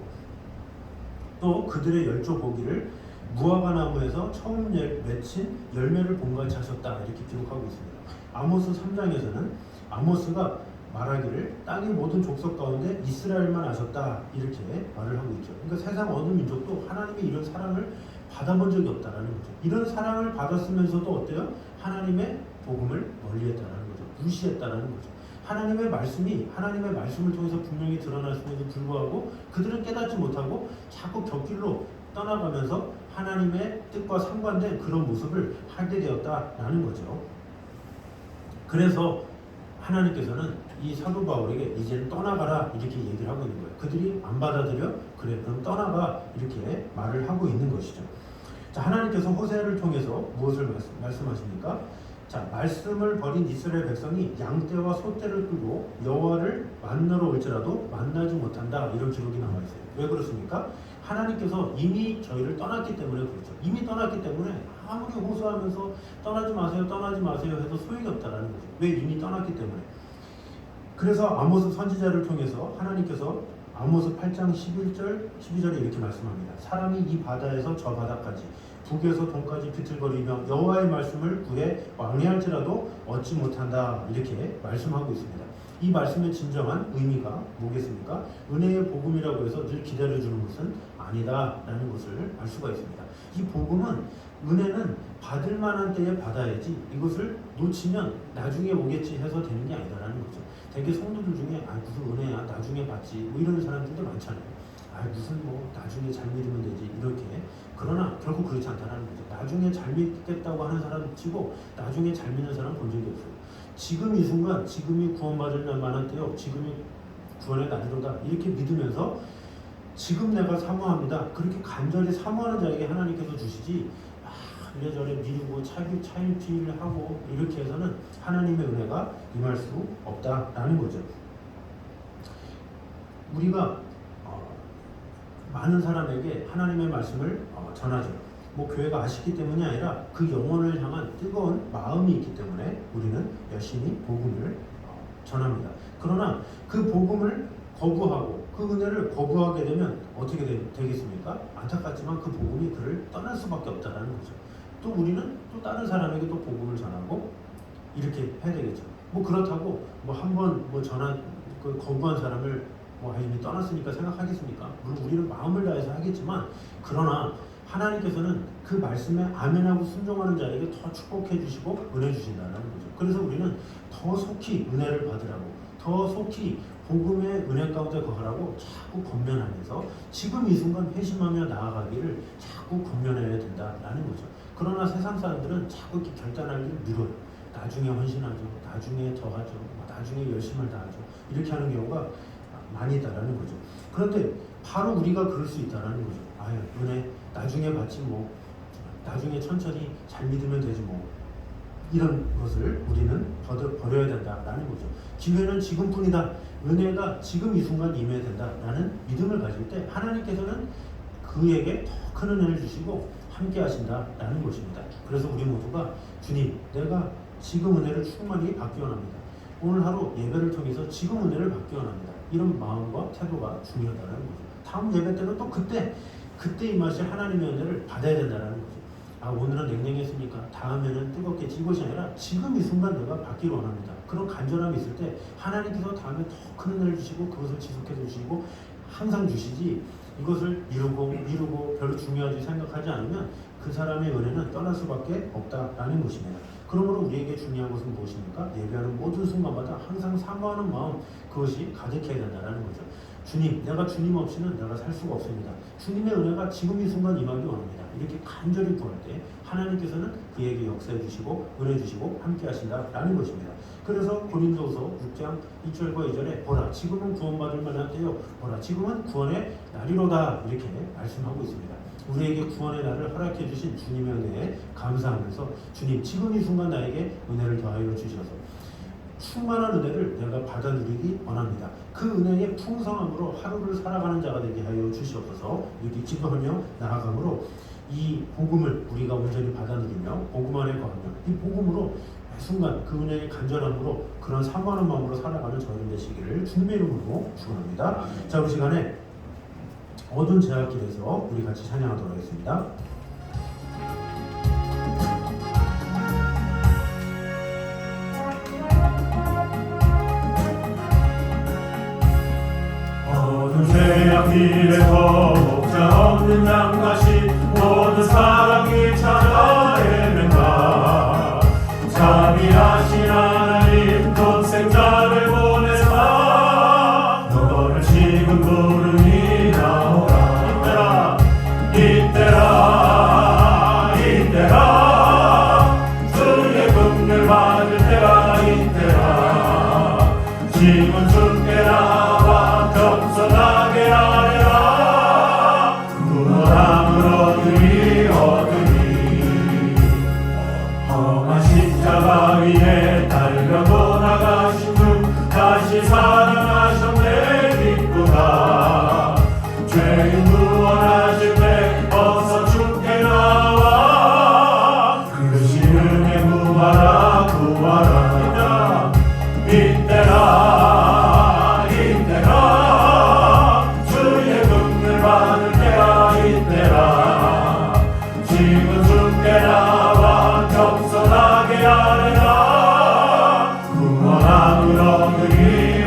또 그들의 열조 보기를 무화과 나무에서 처음 맺힌 열매를 본같이 하셨다, 이렇게 기록하고 있습니다. 아모스 3장에서는 아모스가 말하기를 땅의 모든 족속 가운데 이스라엘만 아셨다, 이렇게 말을 하고 있죠. 그러니까 세상 어느 민족도 하나님의 이런 사랑을 받아본 적이 없다라는 거죠. 이런 사랑을 받았으면서도 어때요? 하나님의 복음을 멀리했다라는 거죠. 무시했다라는 거죠. 하나님의 말씀을 통해서 분명히 드러났음에도 불구하고 그들은 깨닫지 못하고 자꾸 곁길로 떠나가면서 하나님의 뜻과 상반된 그런 모습을 하게 되었다라는 거죠. 그래서 하나님께서는 이 사도 바울에게 이제는 떠나가라, 이렇게 얘기를 하고 있는 거예요. 그들이 안 받아들여? 그래, 그럼 떠나가, 이렇게 말을 하고 있는 것이죠. 자, 하나님께서 호세아를 통해서 무엇을 말씀하십니까? 자, 말씀을 버린 이스라엘 백성이 양떼와 소떼를 끌고 여호와를 만나러 올지라도 만나지 못한다, 이런 기록이 나와 있어요. 왜 그렇습니까? 하나님께서 이미 저희를 떠났기 때문에 그렇죠. 이미 떠났기 때문에 아무리 호소하면서 떠나지 마세요 해도 소용이 없다라는 거죠. 왜? 이미 떠났기 때문에. 그래서 아모스 선지자를 통해서 하나님께서 아모스 8장 11절 12절에 이렇게 말씀합니다. 사람이 이 바다에서 저 바다까지 북에서 동까지 비틀거리며 여호와의 말씀을 구해 왕래할지라도 얻지 못한다, 이렇게 말씀하고 있습니다. 이 말씀의 진정한 의미가 뭐겠습니까? 은혜의 복음이라고 해서 늘 기다려주는 것은 아니다라는 것을 알 수가 있습니다. 이 복음은, 은혜는 받을 만한 때에 받아야지 이것을 놓치면 나중에 오겠지 해서 되는 게 아니다라는 거죠. 되게 성도들 중에 무슨 은혜야, 나중에 받지, 뭐 이런 사람들도 많잖아요. 무슨 나중에 잘 믿으면 되지, 이렇게. 그러나 결국 그렇지 않다는 거죠. 나중에 잘 믿겠다고 하는 사람 치고 나중에 잘 믿는 사람 본 적이 없어요. 지금 이 순간, 지금이 구원받을 만한 때요, 지금이 구원의 날이로다, 이렇게 믿으면서 지금 내가 사모합니다, 그렇게 간절히 사모하는 자에게 하나님께서 주시지, 이래저래 미루고 차일피일 하고 이렇게 해서는 하나님의 은혜가 임할 수 없다라는 거죠. 우리가 많은 사람에게 하나님의 말씀을 전하죠. 교회가 아쉽기 때문이 아니라 그 영혼을 향한 뜨거운 마음이 있기 때문에 우리는 열심히 복음을 전합니다. 그러나 그 복음을 거부하고 그 은혜를 거부하게 되면 어떻게 되겠습니까? 안타깝지만 그 복음이 그를 떠날 수밖에 없다라는 거죠. 또 우리는 또 다른 사람에게 또 복음을 전하고 이렇게 해야 되겠죠. 뭐 그렇다고 뭐 한번 뭐 전한 그 거부한 사람을 뭐 이미 떠났으니까 생각하겠습니까? 물론 우리는 마음을 다해서 하겠지만 그러나 하나님께서는 그 말씀에 아멘하고 순종하는 자에게 더 축복해 주시고 은혜 주신다는 거죠. 그래서 우리는 더 속히 은혜를 받으라고, 더 속히 복음의 은혜 가운데 거하라고 자꾸 권면하면서 지금 이 순간 회심하며 나아가기를 자꾸 권면해야 된다라는 거죠. 그러나 세상 사람들은 자꾸 이렇게 결단하기를 미뤄요. 나중에 헌신하죠, 나중에 더 하죠, 나중에 열심을 다하죠. 이렇게 하는 경우가 많이 있다라는 거죠. 그런데 바로 우리가 그럴 수 있다라는 거죠. 아유, 은혜 나중에 받지 뭐, 나중에 천천히 잘 믿으면 되지 뭐, 이런 것을 우리는 버려야 된다라는 거죠. 기회는 지금뿐이다. 은혜가 지금 이 순간 임해야 된다라는 믿음을 가질 때 하나님께서는 그에게 더 큰 은혜를 주시고 함께 하신다라는 것입니다. 그래서 우리 모두가 주님, 내가 지금 은혜를 충만히 받기 원합니다. 오늘 하루 예배를 통해서 지금 은혜를 받기 원합니다. 이런 마음과 태도가 중요하다는 거죠. 다음 예배 때는 또 그때 임하실 하나님의 은혜를 받아야 된다는 거죠. 아, 오늘은 냉랭했으니까 다음에는 뜨겁겠지, 이것이 아니라 지금 이 순간 내가 받기를 원합니다. 그런 간절함이 있을 때 하나님께서 다음에 더 큰 은혜를 주시고 그것을 지속해 주시고 항상 주시지, 이것을 미루고 별로 중요하지 생각하지 않으면 그 사람의 은혜는 떠날 수밖에 없다라는 것입니다. 그러므로 우리에게 중요한 것은 무엇입니까? 예배하는 모든 순간마다 항상 사모하는 마음, 그것이 가득해야 된다는 거죠. 주님, 내가 주님 없이는 내가 살 수가 없습니다. 주님의 은혜가 지금 이 순간 임하기 원합니다. 이렇게 간절히 구할 때 하나님께서는 그에게 역사해 주시고 은혜 주시고 함께 하신다라는 것입니다. 그래서 고린도서 6장 1절과 2절에 보라, 지금은 구원받을 만한 때요, 보라, 지금은 구원의 날이로다, 이렇게 말씀하고 있습니다. 우리에게 구원의 날을 허락해 주신 주님의 은혜에 감사하면서 주님, 지금 이 순간 나에게 은혜를 더하여 주셔서 충만한 은혜를 내가 받아 누리기 원합니다. 그 은혜의 풍성함으로 하루를 살아가는 자가 되게 하여 주시옵소서. 이렇게 기도하며 나아가므로 이 복음을 우리가 온전히 받아 누리며 복음 안에 거하며 이 복음으로 매 순간 그 은혜의 간절함으로 그런 사모하는 마음으로 살아가는 저희들 되시기를 주님의 이름으로 축원합니다. 자, 우리 시간에 어두운 제약길에서 우리 같이 찬양하도록 하겠습니다. 어두운 제약길에서 목자 없는 양가시 모든 사랑이 찾아 헤맨다. 자비하신 하나님 독생자를 보내사 너를 지금 부르니 나오라. 이때라 주의 긍휼 받을 때가 이때라. 지금 주께 나와 겸손하게 하리라. 구원함을 얻으리. 험한 십자가 위에 달려고 나가신 주 다시 살아나셨네. 기쁘다. 죄인 구원하실 때 어서 주께 나와. 그 시름에 구하라 구하라. 이때라 주의 긍휼 받을 때가 이때라. 지금 주께 나와 겸손하게 하리라. 구원함을 얻으리.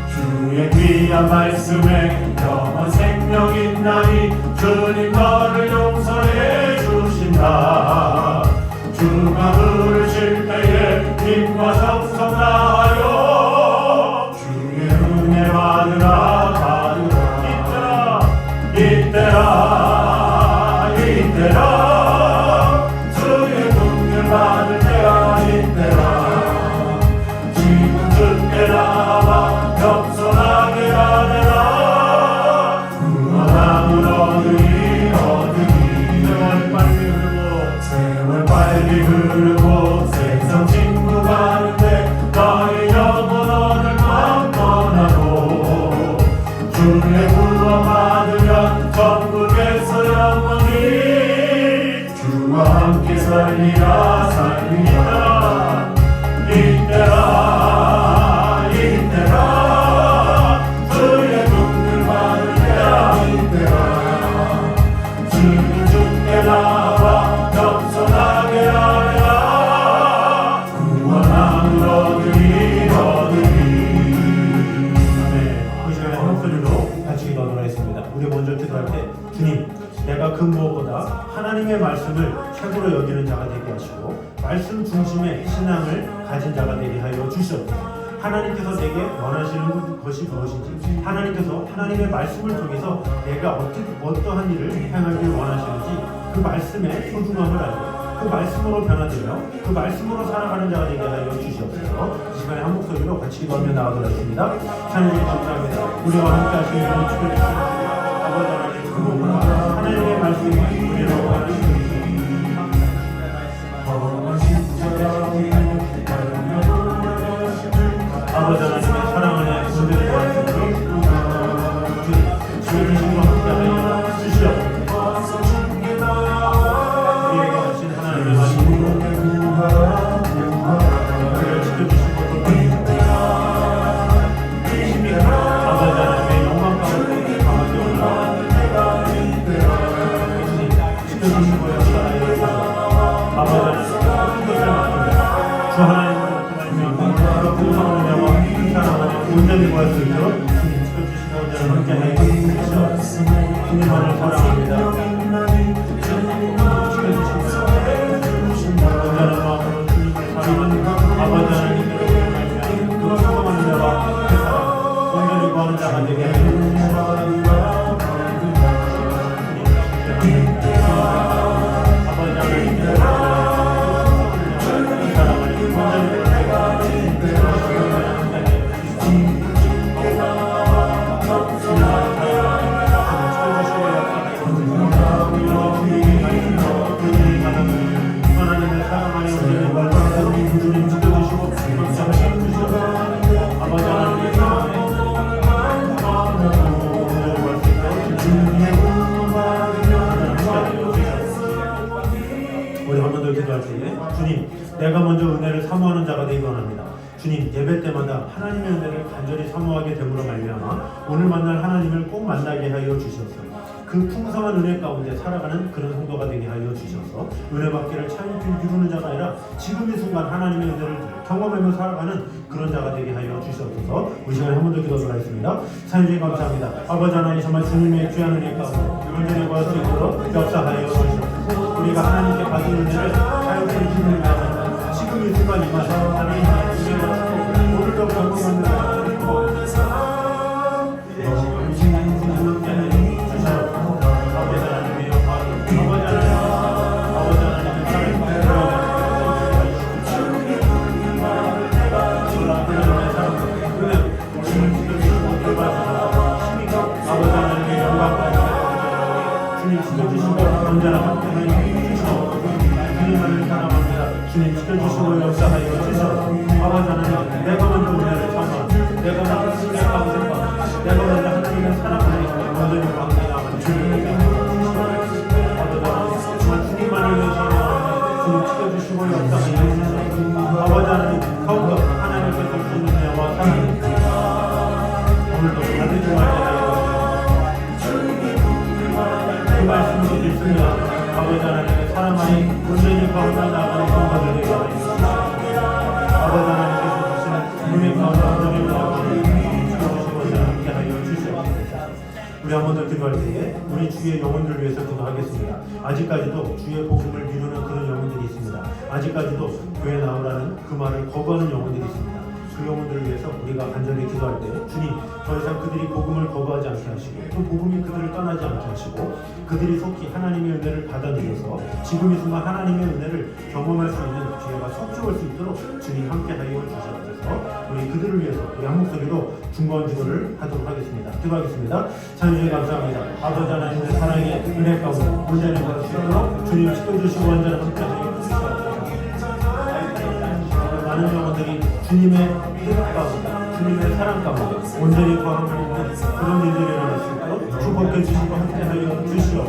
주의 귀한 말씀에 영원 생명 있나니 주님 너를 용서해 주신다. 주가 부르실 때에 힘과 정성 다하여 주의 은혜 받으라. 이때라 주의 긍휼 받을 때가 이때라. 지금 주께 나와 겸손하게 하리라. 구원함을 얻으리. 세월 빨리 흐르고 생선 친구 가는데 너의 영혼 오늘 떠나고 주의 구원 받으면 천국에서 영원히 주와 함께 살리라. 이때라 주의 긍휼 받을 때가 이때라. 지금 주께 우리 먼저 기도할 때 주님, 내가 그 무엇보다 하나님의 말씀을 최고로 여기는 자가 되게 하시고 말씀 중심의 신앙을 가진 자가 되게 하여 주시옵소서. 하나님께서 내게 원하시는 것이 무엇인지, 하나님께서 하나님의 말씀을 통해서 내가 어떠한 일을 행하길 원하시는지 그 말씀의 소중함을 알고 그 말씀으로 변화되며 그 말씀으로 살아가는 자가 되게 하여 주시옵소서. 이 시간에 한 목소리로 같이 기도하며 나아가도록 하겠습니다. 하나님 감사합니다. 우리와 함께 하시는 분을 축복해주시옵소서. 아버지 하나님 그 무엇보다 하나님의 말씀이 우리를 원하시는 아버지 하나님의 사랑 안에 존재를 원하시는 주의 주님과 함께하여 주시옵소서. 우리에게 하신 하나님의 말씀으로 우리를 지켜주시고 힘이 아버지 하나님의 영광 가운데 강하게 올라와 지켜주시고 역사하여 주시옵소서. 아버지 하나님 모든 것을 맡깁니다. 주 하나님을 온전히 구할 수 있도록 주님 지켜주시고 온전히 함께하여 주시옵소서. 주님만을 사랑합니다. 지켜주시고 온전한 마음으로 주님을 사랑하는 아버지 하나님께로 그 수고하는 자와 그 사람 온전히 구하는 자가 되게 하여 주시옵소서. 아버지 하나님께로 그 사랑하는 온전히 우리 한 번 더 기도할 때에 주님, 내가 먼저 은혜를 사모하는 자가 되기 원합니다. 주님, 예배 때마다 하나님의 은혜를 간절히 사모하게 됨으로 말미암아 오늘 만날 하나님을 꼭 만나게 하여 주시옵소서. 그 풍성한 은혜 가운데 살아가는 그런 성도가 되게 하여 주셔서 은혜 받기를 참기 이루는 자가 아니라 지금 이 순간 하나님의 은혜를 경험하며 살아가는 그런 자가 되게 하여 주시옵소서. 우리 시간에 한 번 더 기도하도록 하겠습니다. 사랑주님 감사합니다. 아버지 하나님, 정말 주님의 귀한 은혜 가운데 온전히 구할 수 있도록 역사하여 주시옵소서. 우리가 하나님께 받은 은혜를 자유롭게 기도를 위하여 지금 이 순간 임하사 하나님의 은혜를 오늘도 경험하는 주님 지켜주시고 역사하여 주시옵소서. 아버지 하나님, 내가 먼저 은혜를 사모하고 내가 먼저 승리의 가운데서 내가 먼저 하나님의 사랑을 먼저 관계에 나가는 주님에게 아버지 하나님, 정말 주님만을 위해서 주님 지켜주시고 역사하여 주시옵소서. 아버지 하나님, 더욱더 하나님께서 주시는 은혜와 사랑을 오늘도 받으시고 그 말씀으로 믿습니다. 아버지 하나님의 사랑 안에 온전히 가운데 나아가는 성도들 되게 하여 주시옵소서. 아버지 하나님께서 주시는 은혜 가운데 온전히 나아가는 주시고자 함께 하여 주시옵소서. 우리 한 번 더 기도할 때에 우리 주의 영혼들을 위해서 기도하겠습니다. 아직까지도 주의 복음을 미루는 그런 영혼들이 있습니다. 아직까지도 교회 나오라는 그 말을 거부하는 영혼들이 있습니다. 그 영혼들을 위해서 우리가 간절히 기도할 때 주님, 더 이상 그들이 복음을 거부하지 않게 하시고 또 복음이 그들을 떠나지 않게 하시고 그들이 속히 하나님의 은혜를 받아들여서 지금 이 순간 하나님의 은혜를 경험할 수 있는 기회가 속주할 수 있도록 주님 함께 하여 주시옵소서. 우리 그들을 위해서 우리 한 목소리로 중보한 기도를 하도록 하겠습니다. 기도하겠습니다. 찬양해 감사합니다. 아버지 하나님의 사랑의 은혜 가운데 온전히 받을 수 있도록 주님 지켜주시고 완전히 함께 하여 주시옵소서. 많은 영혼들이 주님의 뜻 가운데 주님의 사랑 가운데 온전히 거하고 있는 그런 일들이 일어날 수 있도록 축복해 주시고 함께하여 주시옵소서.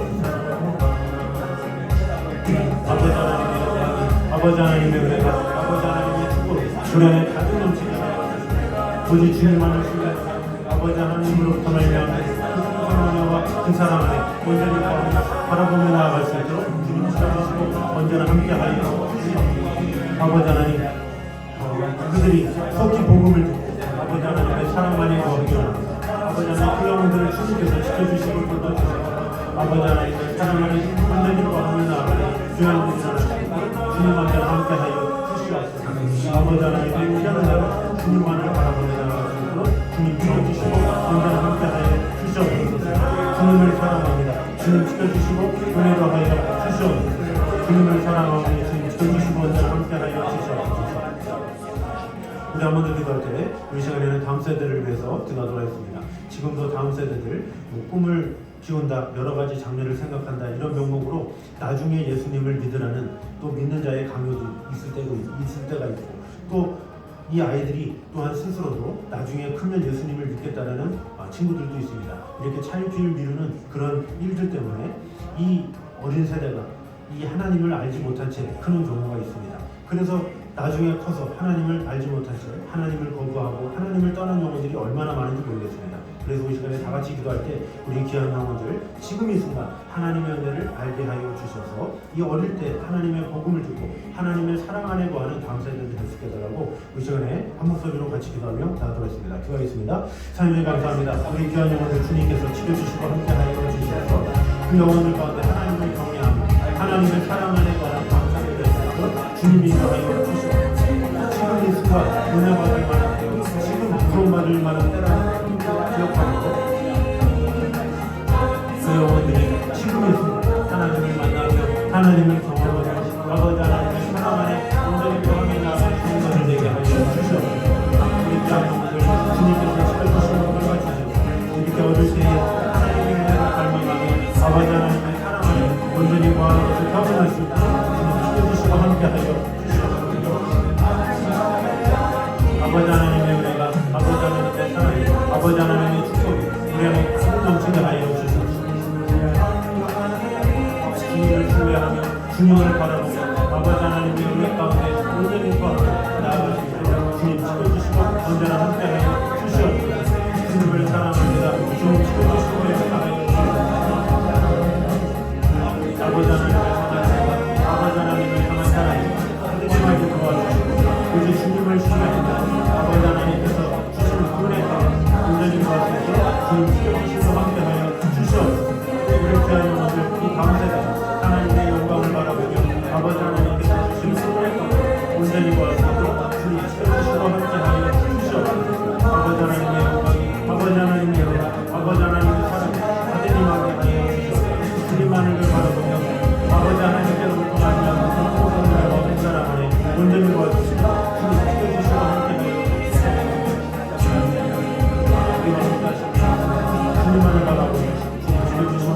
아버지 하나님의 은혜가 아버지 하나님의 축복 주님의 가득 넘치게 하여 주시옵소서. 오직 주님만을 신뢰하고 아버지 하나님으로부터 말미암아 그 풍성한 은혜와 그 사랑 안에 온전히 거하며 바라보며 나아갈 수 있도록 주님 지켜주시고 언제나 함께하여 주시옵소서. 아버지 하나님, 그들이 속히 복음을 듣고 아버지 하나님의 사랑만이 거하기 원합니다. 아버지 하나님 그 영혼들을 주님께서 지켜주시고 돌봐주시고 아버지 하나님의 사랑하는 원장님과 하늘 나아가는 귀한 분이 일어나시고 주님만을 함께하여 주시옵소서. 아버지 하나님의 귀한 자가 주님만을 바라보며 나아가시고 주님 지켜주시고 언제나 함께하여 주시옵소서. 주님을 사랑합니다. 주님 지켜주시고 은혜로 하여 주시옵소서. 주님을 사랑하오니 주님 지켜주시고 언제나 함께하여 주시옵소서. 우리 한번더 기도할 때 우리 시간에는 다음 세대를 위해서 기도하도록 하겠습니다. 지금도 다음 세대들 꿈을 키운다, 여러 가지 장면을 생각한다 이런 명목으로 나중에 예수님을 믿으라는 또 믿는 자의 강요도 있을 때가 있고 또 이 아이들이 또한 스스로도 나중에 크면 예수님을 믿겠다라는 친구들도 있습니다. 이렇게 차일피일 미루는 그런 일들 때문에 이 어린 세대가 이 하나님을 알지 못한 채 크는 경우가 있습니다. 그래서 나중에 커서 하나님을 알지 못한 채 하나님을 거부하고 하나님을 떠난 영혼들이 얼마나 많은지 모르겠습니다. 그래서 이 시간에 다 같이 기도할 때 우리 귀한 영혼들 지금 이 순간 하나님의 은혜를 알게 하여 주셔서 이 어릴 때 하나님의 복음을 듣고 하나님의 사랑 안에 거하는 다음 세대들이 될 수 있게 해달라고 우리 시간에 한 목소리로 같이 기도하며 나아가도록 하겠습니다. 기도하겠습니다. 하나님 감사합니다. 우리 귀한 영혼들 주님께서 지켜주시고 함께 하여 주셔서 그 영혼들 가운데 하나님을 경외하며 하나님의 사랑 안에 거하는 다음 세대들이 되어서 주님이 인도하여 주시옵소서. 지금 이 순간 은혜 받을 만한 때요 지금 구원받을 만한 때라는 기억하고 그 영혼들이 지금 이 순간 하나님을 만나며 하나님을 경험하며 아버지 하나님의 사랑 안에 온전히 경험해 나가는 주님 것을 되게 하여 주시옵소서. 우리 귀한 영혼들 주님께서 지켜주시고 돌봐주시옵소서. 이렇게 어릴 때에 하나님의 은혜를 닮아가며 아버지 하나님의 사랑 안에 온전히 거하는 것을 경험할 수 있도록 주님 지켜주시고 함께하여 주시옵소서. 아버지 하나님의 은혜가 아버지 하나님의 사랑이 아버지 하나님의 축복이 우리 안에 가득 넘치게 하여 주시옵소서. 주님을 신뢰하며 주님을 바라보며 아버지 하나님의 은혜 가운데 온전히 거하며 나아갈 수 있도록 주님 지켜주시고 언제나 함께하여 주시옵소서. 주님을 사랑합니다. 주님 지켜주시고 함께하여 주시옵소서. 아버지 하나님의 사랑과 아버지 하나님의 강한 사랑이 하나님을 도와주시고 오직 주님을 신뢰합니다. 아버지 하나님께서 주신 은혜 가운데 온전히 거할 수 있도록 주님 지켜주시고 함께하여 주시옵소서. 우리 귀한 영혼들 이 다음 세대 하나님의 영광을 바라보며 아버지 하나님께서 주신 은혜 가운데 온전히 거할 수 있도록 주님 지켜주시고 함께하여 주시옵소서. 아버지 하나님의 영광이 아버지 하나님의 은혜 아버지 하나님의 사랑이 다들 임하게 하여 주시옵소서. 주님만을 바라보며 아버지 하나님께로부터 말미암아 모든 은혜와 모든 사랑 안에 온전히 거할 수 있도록 주님 지켜주시고 함께하여 주님만을 바라보며 주님 지켜주시고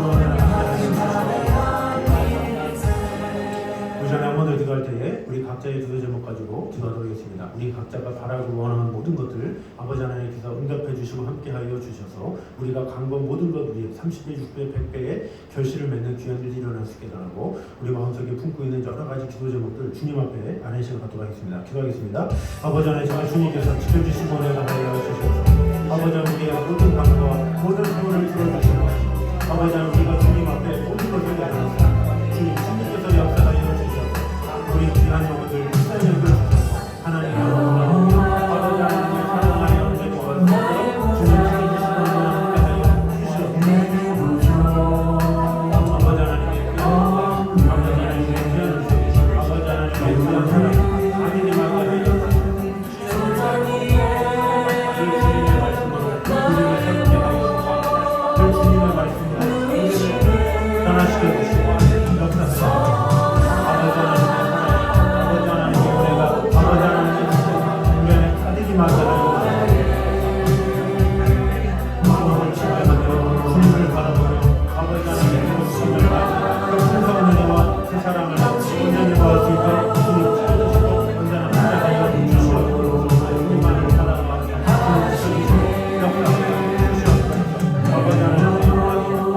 우리 전에 한 번 더 기도할 때에 우리 각자의 기도 제목 가지고 기도하도록 하겠습니다. 우리 각자가 바라고 원하는 모든 것들 아버지 하나님께서 응답해 주시고 함께하여 주셔서 우리가 간건 모든 것 위에 30배, 6배, 100배의 결실을 맺는 귀한 일이 일어날 수 있게 하라고 우리 마음속에 품고 있는 여러 가지 기도 제목들 주님 앞에 안내시를 갖도록 하겠습니다. 기도하겠습니다. 아버지 하나님 정말 주님께서 지켜주시고 내가하여 주셔서 아버지 하나님의 모든 간과 모든 소원을 들어주시고 아버지 하나님 우리가 주님 앞에 모든 것을 내려놓습니다. 주님 주님께서 역사하여 주셔서 우리 귀한 영혼들 사랑을 주셔서 하나님의 영광을 아버지 하나님의 사랑하여 온전히 거하는 것으로 주님 지켜주시고 함께하여 주시옵소서. 아버지 하나님의 귀한 영광 아버지 하나님의 귀한 은혜 아버지 하나님의 귀한 사랑 하나님의 말씀을 주님의 말씀으로 우리를 새롭게 하여 그 주님의 말씀으로 변화시켜 주시고 역사하여 아버지 하나님의 은혜가 아버지 하나님의 은혜에 가득히 마셔라요. 주님을 신뢰하며 주님을 바라보며 아버지 하나님의 주님을 그 풍성한 은혜와 그 사랑을 온전히 구할 수 있도록 주님 지켜주시고 언제나 함께하여 주시옵소서. 주님만을 사랑하며 주님 지켜주시고 역사하여 주시옵소서. 아버지 하나님의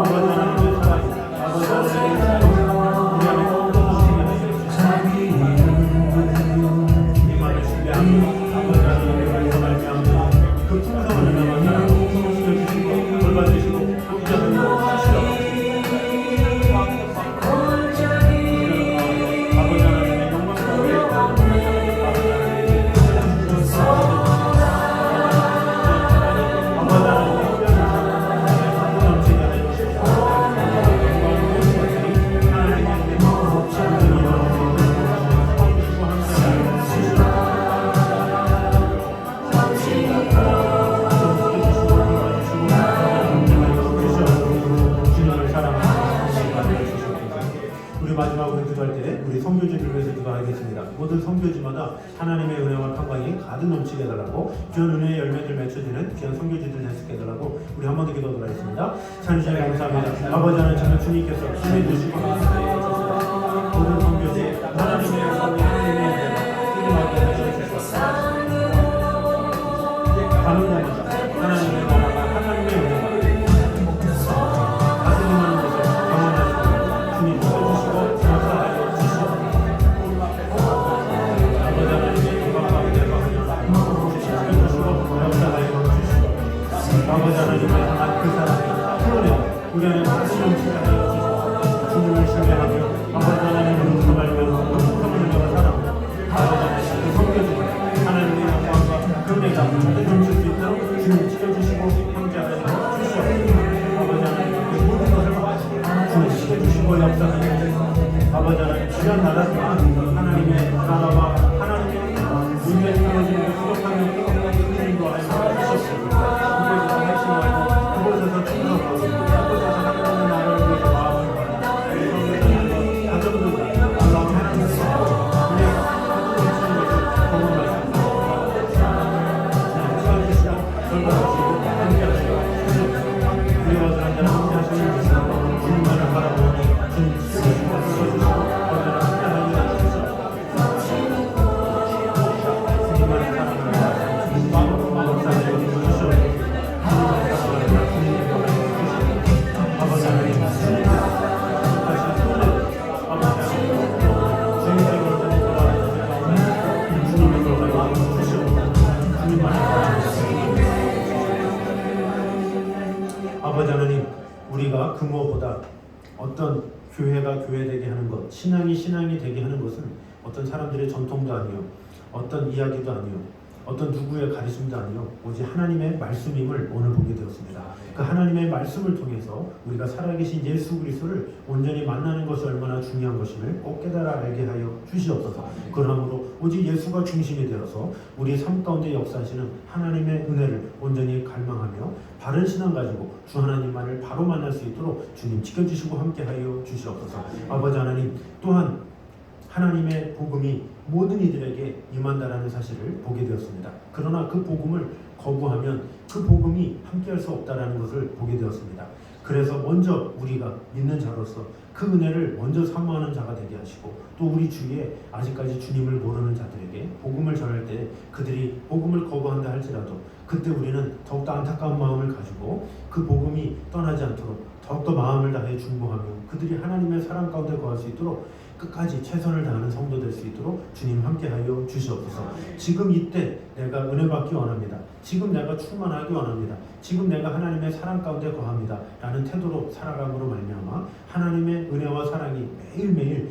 모든 선교지마다 하나님의 은혜와 평강이 가득 넘치게 해달라고, 귀한 은혜의 열매들 맺혀지는 귀한 선교지들 될 수 있게 해달라고 우리 한 번 더 기도하도록 하겠습니다. 찬양주님 감사합니다. 아버지 하나님, 저는 주님께서 은혜 주시고 모든 선교지 하나님의 은혜가 뛰어나게 해주셔서 가는 곳마다 하나님의 나라가, 하나님의 은혜가 가슴 많은 곳을 경험할 수 있도록 주님 도와주시고 역사하여 주시옵소서. 아버지 하나님의 영광과 은혜가 지켜주시고 역사하여 주시옵소서. 아버지 하나님의 향한 그 사랑이 흘러내 우리 안에 가슴 넘치게 하여 주시옵소서. 주님을 신뢰하며 아버지 하나님을 의존하며 성령과 사랑, 아버지 하나님 그 성교지가 하나님의 영광과 은혜가 넘칠 수 있도록 주님 지켜주시고 함께하여 주시옵소서. 아버지 하나님 그 모든 것을 주님 지켜주시고 역사하여 주시옵소서. 아버지 하나님 귀한 나라지만 하나님의 나라와 하나님의 문제에 이루어지는 수록하는 주님도 하여 주시옵소서. 그곳에서 핵심하고 그곳에서 충성하고 그곳에서 하나님의 나라를 위해서 마음을 걸고 가정들과 놀라운 하나님의 은혜 가득 넘치는 것을 경험할 수 있도록 도와주시고 돌봐주시고 함께하시고 주시옵소서. 우리와 그런 함께하시는 주시고 주님만을 바라보니 주님 지켜주시고 돌봐주시고 언제나 함께하여 주시옵소서. 주님만의 사랑을 마음 사랑을 주시옵소서. 아버지 하나님, 다시 손에 아버지 하나님, 주님께로 돌아가는 주님의 돌아가 주시옵소서. 주님만의 아버지 하나님, 우리가 그 무엇보다 어떤 교회가 교회되게 하는 것, 신앙이 되게 하는 것은 어떤 사람들의 전통도 아니요, 어떤 이야기도 아니요, 어떤 누구의 가르침도 아니요, 오직 하나님의 말씀임을 오늘 보게 되었습니다. 그 하나님의 말씀을 통해서 우리가 살아계신 예수 그리스도를 온전히 만나는 것이 얼마나 중요한 것임을 꼭 깨달아 알게 하여 주시옵소서. 그러므로 오직 예수가 중심이 되어서 우리 삶 가운데 역사하시는 하나님의 은혜를 온전히 갈망하며 바른 신앙 가지고 주 하나님만을 바로 만날 수 있도록 주님 지켜주시고 함께하여 주시옵소서. 아버지 하나님, 또한 하나님의 복음이 모든 이들에게 임한다라는 사실을 보게 되었습니다. 그러나 그 복음을 거부하면 그 복음이 함께할 수 없다라는 것을 보게 되었습니다. 그래서 먼저 우리가 믿는 자로서 그 은혜를 먼저 사모하는 자가 되게 하시고, 또 우리 주위에 아직까지 주님을 모르는 자들에게 복음을 전할 때 그들이 복음을 거부한다 할지라도 그때 우리는 더욱더 안타까운 마음을 가지고 그 복음이 떠나지 않도록 더욱더 마음을 다해 중보하며 그들이 하나님의 사랑 가운데 거할 수 있도록 끝까지 최선을 다하는 성도 될 수 있도록 주님 함께하여 주시옵소서. 지금 이때 내가 은혜 받기 원합니다. 지금 내가 충만하기 원합니다. 지금 내가 하나님의 사랑 가운데 거합니다. 라는 태도로 살아감으로 말미암아 하나님의 은혜와 사랑이 매일매일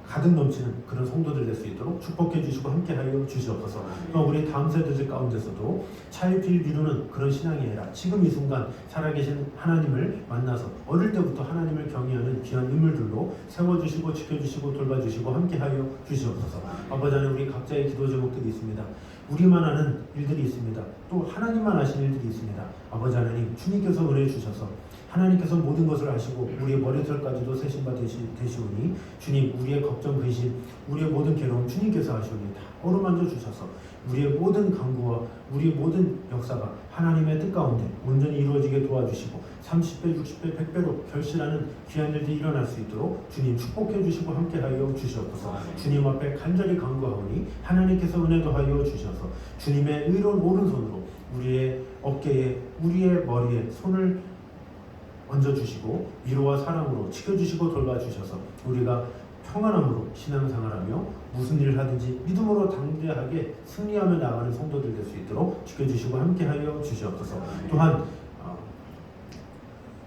가득 넘치는 그런 성도들 될 수 있도록 축복해 주시고 함께하여 주시옵소서. 또 우리 다음 세대들 가운데서도 차일피일 미루는 그런 신앙이 아니라 지금 이 순간 살아계신 하나님을 만나서 어릴 때부터 하나님을 경외하는 귀한 인물들로 세워주시고 지켜주시고 돌봐주시고 함께하여 주시옵소서. 아버지 하나님, 우리 각자의 기도 제목들이 있습니다. 우리만 아는 일들이 있습니다. 또 하나님만 아시는 일들이 있습니다. 아버지 하나님, 주님께서 은혜 주셔서 하나님께서 모든 것을 아시고 우리의 머리털까지도 세신바 되시오니 주님, 우리의 걱정, 근심, 우리의 모든 괴로움 주님께서 하시오니 다 어루만져 주셔서 우리의 모든 강구와 우리의 모든 역사가 하나님의 뜻 가운데 온전히 이루어지게 도와주시고 30배, 60배, 100배로 결실하는 귀한 일들이 일어날 수 있도록 주님 축복해 주시고 함께하여 주시옵소서. 주님 앞에 간절히 간구하오니 하나님께서 은혜 더하여 주셔서 주님의 의로운 오른손으로 우리의 어깨에, 우리의 머리에 손을 얹어주시고 위로와 사랑으로 지켜주시고 돌봐주셔서 우리가 평안함으로 신앙생활하며 무슨 일을 하든지 믿음으로 담대하게 승리하며 나가는 성도들 될 수 있도록 지켜주시고 함께하여 주시옵소서. 또한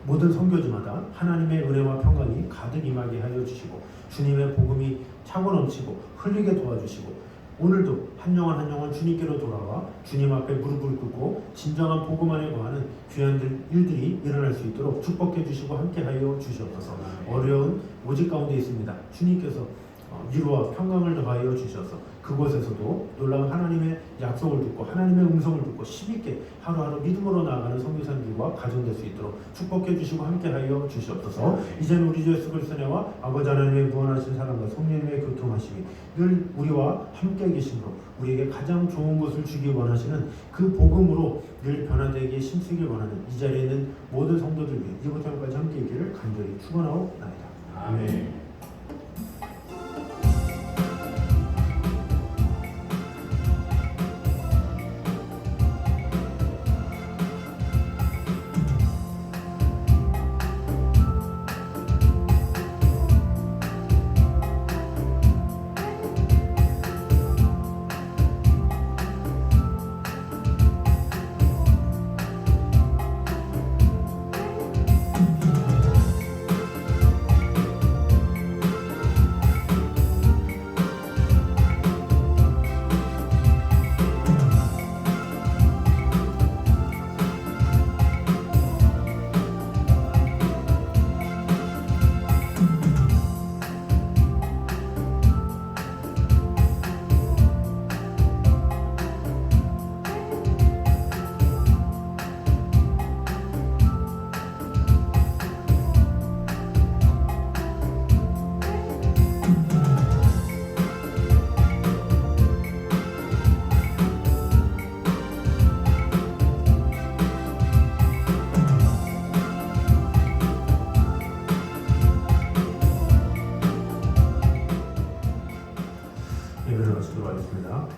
모든 선교지마다 하나님의 은혜와 평강이 가득 임하게 하여 주시고 주님의 복음이 차고 넘치고 흘리게 도와주시고 오늘도 한 영혼 주님께로 돌아와 주님 앞에 무릎을 꿇고 진정한 복음 안에 거하는 귀한 일들이 일어날 수 있도록 축복해 주시고 함께하여 주시옵소서. 어려운 오직 가운데 있습니다. 주님께서 위로와 평강을 더하여 주셔서 그곳에서도 놀라운 하나님의 약속을 듣고 하나님의 음성을 듣고 힘있게 하루하루 믿음으로 나아가는 선교사님들과 가정 될 수 있도록 축복해 주시고 함께하여 주시옵소서. 이제는 우리 주 예수 그리스도의 은혜와 아버지 하나님의 무한하신 사랑과 성령님의 교통하심이 늘 우리와 함께 계심으로 우리에게 가장 좋은 것을 주기 원하시는 그 복음으로 늘 변화되게 힘쓰길 원하는 이 자리에 있는 모든 성도들 위해 이부터 영까지 함께 있기를 간절히 축원하옵나이다. 아멘. 예배를 마치도록 하겠습니다.